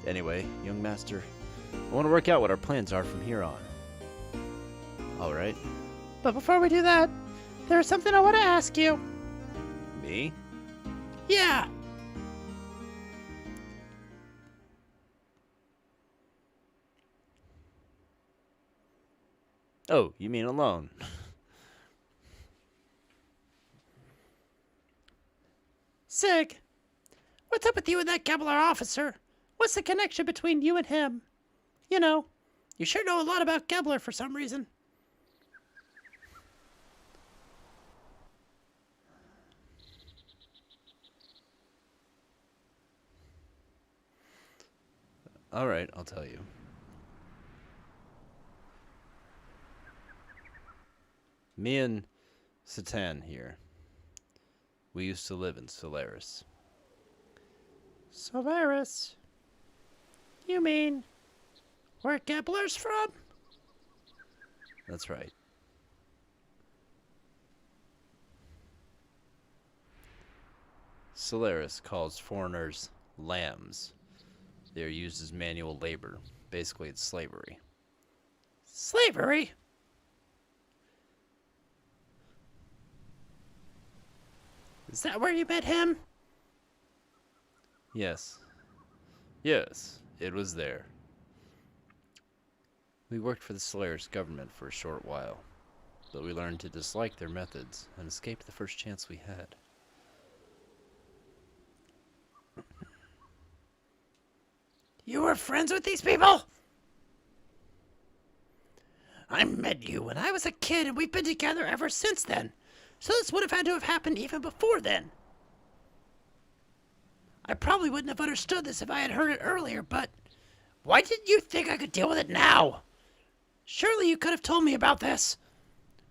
Anyway, young master, I want to work out what our plans are from here on. Alright. But before we do that, there's something I want to ask you. Me? Yeah. Oh, you mean alone? Sig, what's up with you and that Kevlar officer? What's the connection between you and him? You know, you sure know a lot about Kevlar for some reason. Alright, I'll tell you. Me and Satan here. We used to live in Solaris. Solaris? You mean where Kevlar's from? That's right. Solaris calls foreigners lambs. They are used as manual labor. Basically, it's slavery. Slavery? Is that where you met him? Yes. Yes, it was there. We worked for the Solaris government for a short while, but we learned to dislike their methods and escaped the first chance we had. You were friends with these people? I met you when I was a kid, and we've been together ever since then. So this would have had to have happened even before then. I probably wouldn't have understood this if I had heard it earlier, but why didn't you think I could deal with it now? Surely you could have told me about this.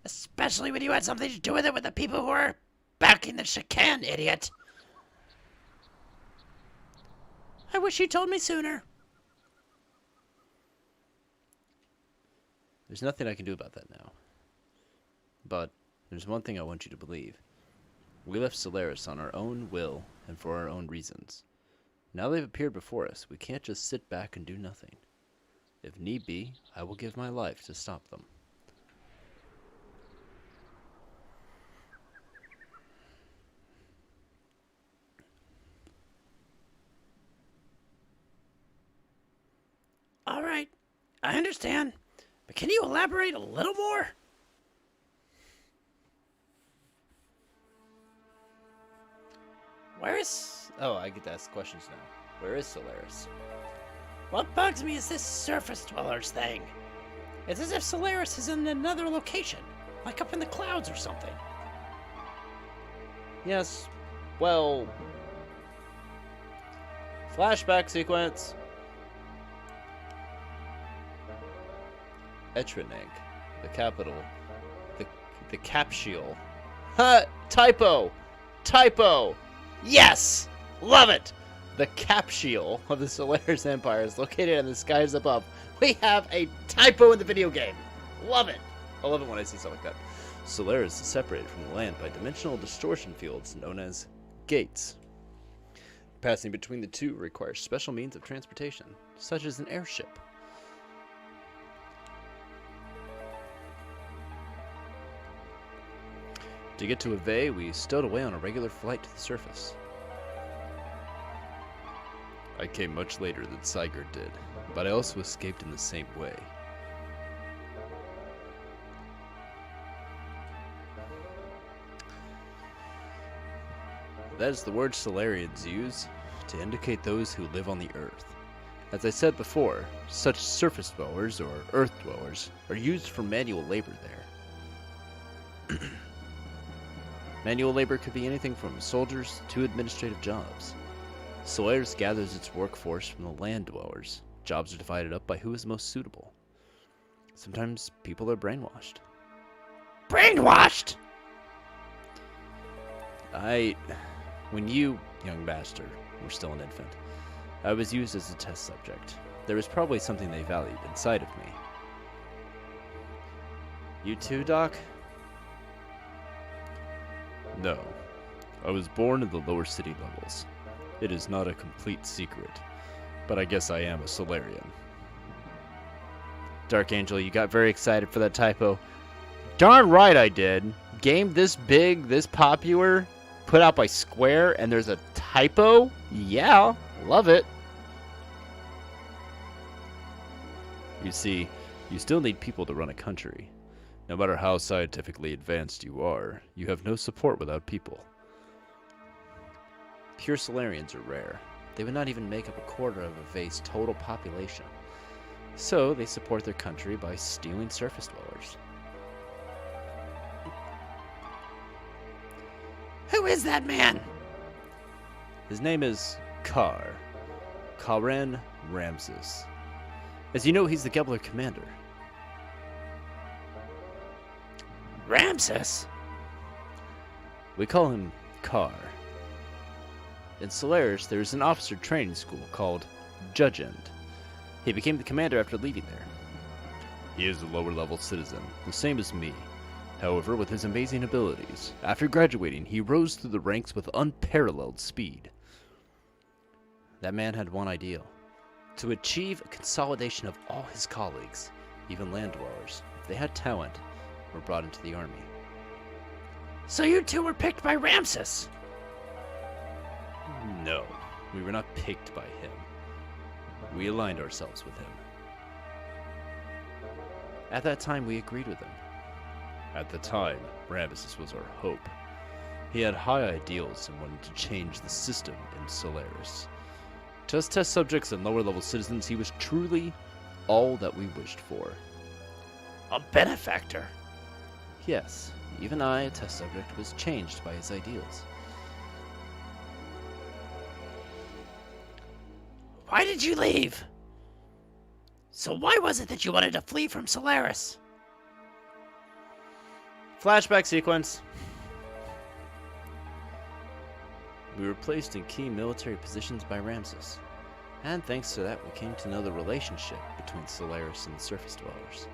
Especially when you had something to do with it with the people who are backing the chicane, idiot. I wish you told me sooner. There's nothing I can do about that now. But there's one thing I want you to believe. We left Solaris on our own will and for our own reasons. Now they've appeared before us, we can't just sit back and do nothing. If need be, I will give my life to stop them. All right, I understand. But can you elaborate a little more? Where is... Oh, I get to ask questions now. Where is Solaris? What bugs me is this surface dwellers thing. It's as if Solaris is in another location, like up in the clouds or something. Yes, well... Flashback sequence. Etraneg, the capital, the capsule. Ha! Typo! Typo! Yes! Love it! The capsule of the Solaris Empire is located in the skies above. We have a typo in the video game. Love it! I love it when I see stuff like that. Solaris is separated from the land by dimensional distortion fields known as gates. Passing between the two requires special means of transportation, such as an airship. To get to Ave, we stowed away on a regular flight to the surface. I came much later than Sigurd did, but I also escaped in the same way. That is the word Solarians use to indicate those who live on the Earth. As I said before, such surface dwellers, or Earth dwellers, are used for manual labor there. Manual labor could be anything from soldiers to administrative jobs. Solaris gathers its workforce from the land dwellers. Jobs are divided up by who is most suitable. Sometimes people are brainwashed. brainwashed! When you, young bastard, were still an infant, I was used as a test subject. There was probably something they valued inside of me. You too, Doc? No. I was born in the lower city levels. It is not a complete secret, but I guess I am a Solarian. Dark Angel, you got very excited for that typo. Darn right I did. Game this big, this popular, put out by Square, and there's a typo? Yeah, love it. You see, you still need people to run a country. No matter how scientifically advanced you are, you have no support without people. Pure Solarians are rare. They would not even make up a quarter of a Vay's total population. So they support their country by stealing surface dwellers. Who is that man? His name is Karen Ramses. As you know, he's the Gebler commander. Ramses? We call him Kar. In Solaris, there is an officer training school called Judgend. He became the commander after leaving there. He is a lower-level citizen, the same as me. However, with his amazing abilities, after graduating, he rose through the ranks with unparalleled speed. That man had one ideal: to achieve a consolidation of all his colleagues, even land dwellers, if they had talent, were brought into the army. So you two were picked by Ramses? No, we were not picked by him. We aligned ourselves with him. At that time, we agreed with him. At the time, Ramses was our hope. He had high ideals and wanted to change the system in Solaris. To us test subjects and lower-level citizens, he was truly all that we wished for. A benefactor? Yes, even I, a test subject, was changed by his ideals. Why did you leave? So why was it that you wanted to flee from Solaris? Flashback sequence. We were placed in key military positions by Ramses, And thanks to that, we came to know the relationship between Solaris and the surface dwellers.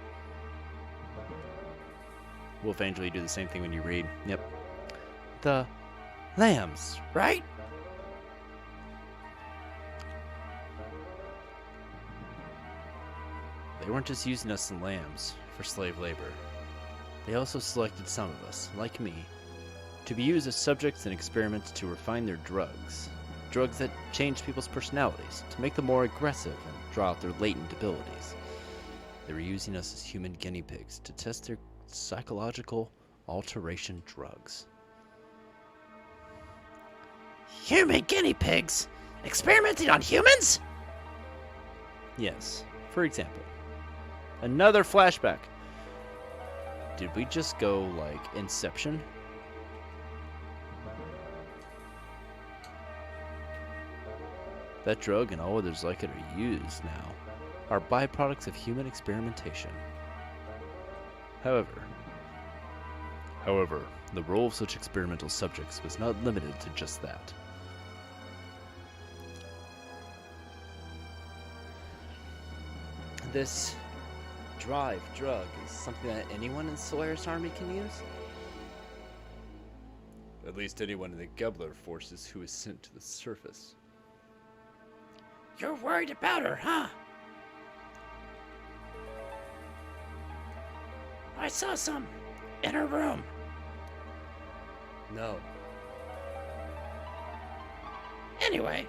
Wolf Angel, you do the same thing when you read. Yep. The lambs, right? They weren't just using us as lambs for slave labor. They also selected some of us, like me, to be used as subjects in experiments to refine their drugs. Drugs that change people's personalities, to make them more aggressive and draw out their latent abilities. They were using us as human guinea pigs to test their psychological alteration drugs. Human guinea pigs? Experimenting on humans? Yes, for example. Another flashback. Did we just go, like, Inception? That drug and all others like it are used now, are byproducts of human experimentation. However, the role of such experimental subjects was not limited to just that. This drive drug is something that anyone in the Solaris Army can use? At least anyone in the Gebler forces who is sent to the surface. You're worried about her, huh? I saw some in her room. No. Anyway,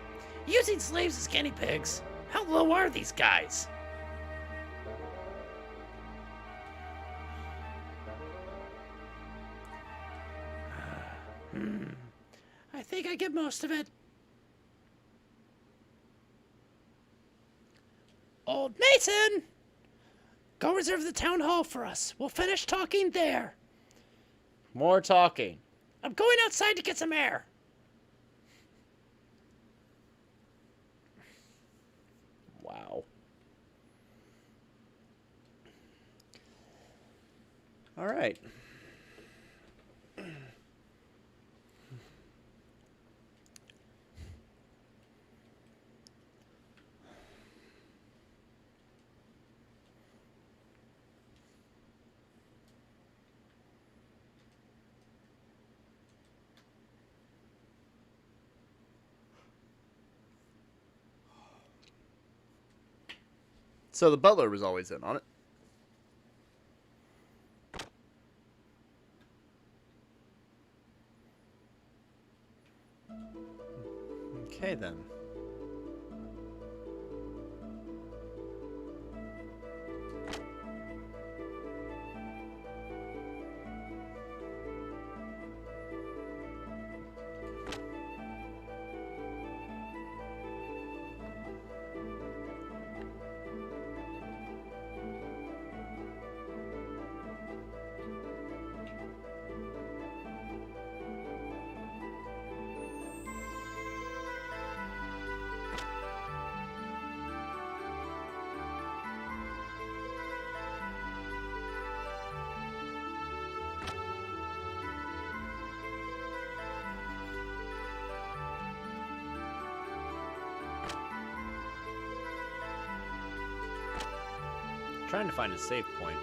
using slaves as guinea pigs, how low are these guys? I think I get most of it. Old Mason! Go reserve the town hall for us. We'll finish talking there. More talking. I'm going outside to get some air. Wow. All right. So the butler was always in on it. Okay, then. Trying to find a save point.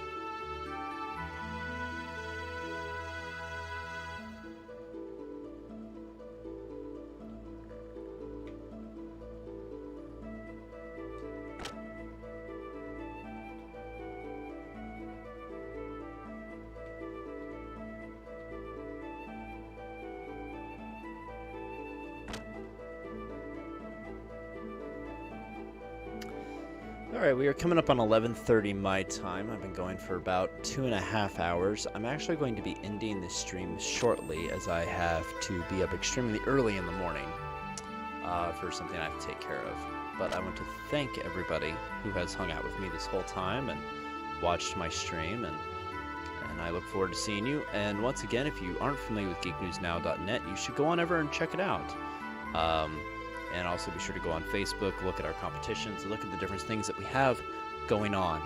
Alright, we are coming up on 11:30 my time. I've been going for about 2.5 hours. I'm actually going to be ending this stream shortly as I have to be up extremely early in the morning for something I have to take care of. But I want to thank everybody who has hung out with me this whole time and watched my stream, and I look forward to seeing you. And once again, if you aren't familiar with geeknewsnow.net, you should go on over and check it out. And also be sure to go on Facebook, look at our competitions, look at the different things that we have going on.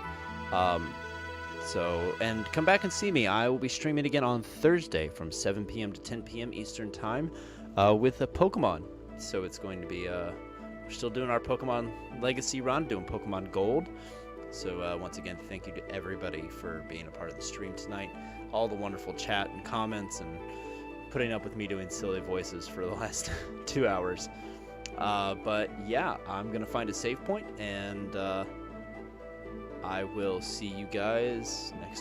And come back and see me. I will be streaming again on Thursday from 7 p.m. to 10 p.m. Eastern Time with a Pokemon. So it's going to be, we're still doing our Pokemon Legacy run, doing Pokemon Gold. So once again, thank you to everybody for being a part of the stream tonight. All the wonderful chat and comments and putting up with me doing silly voices for the last 2 hours. But yeah, I'm going to find a save point, and I will see you guys next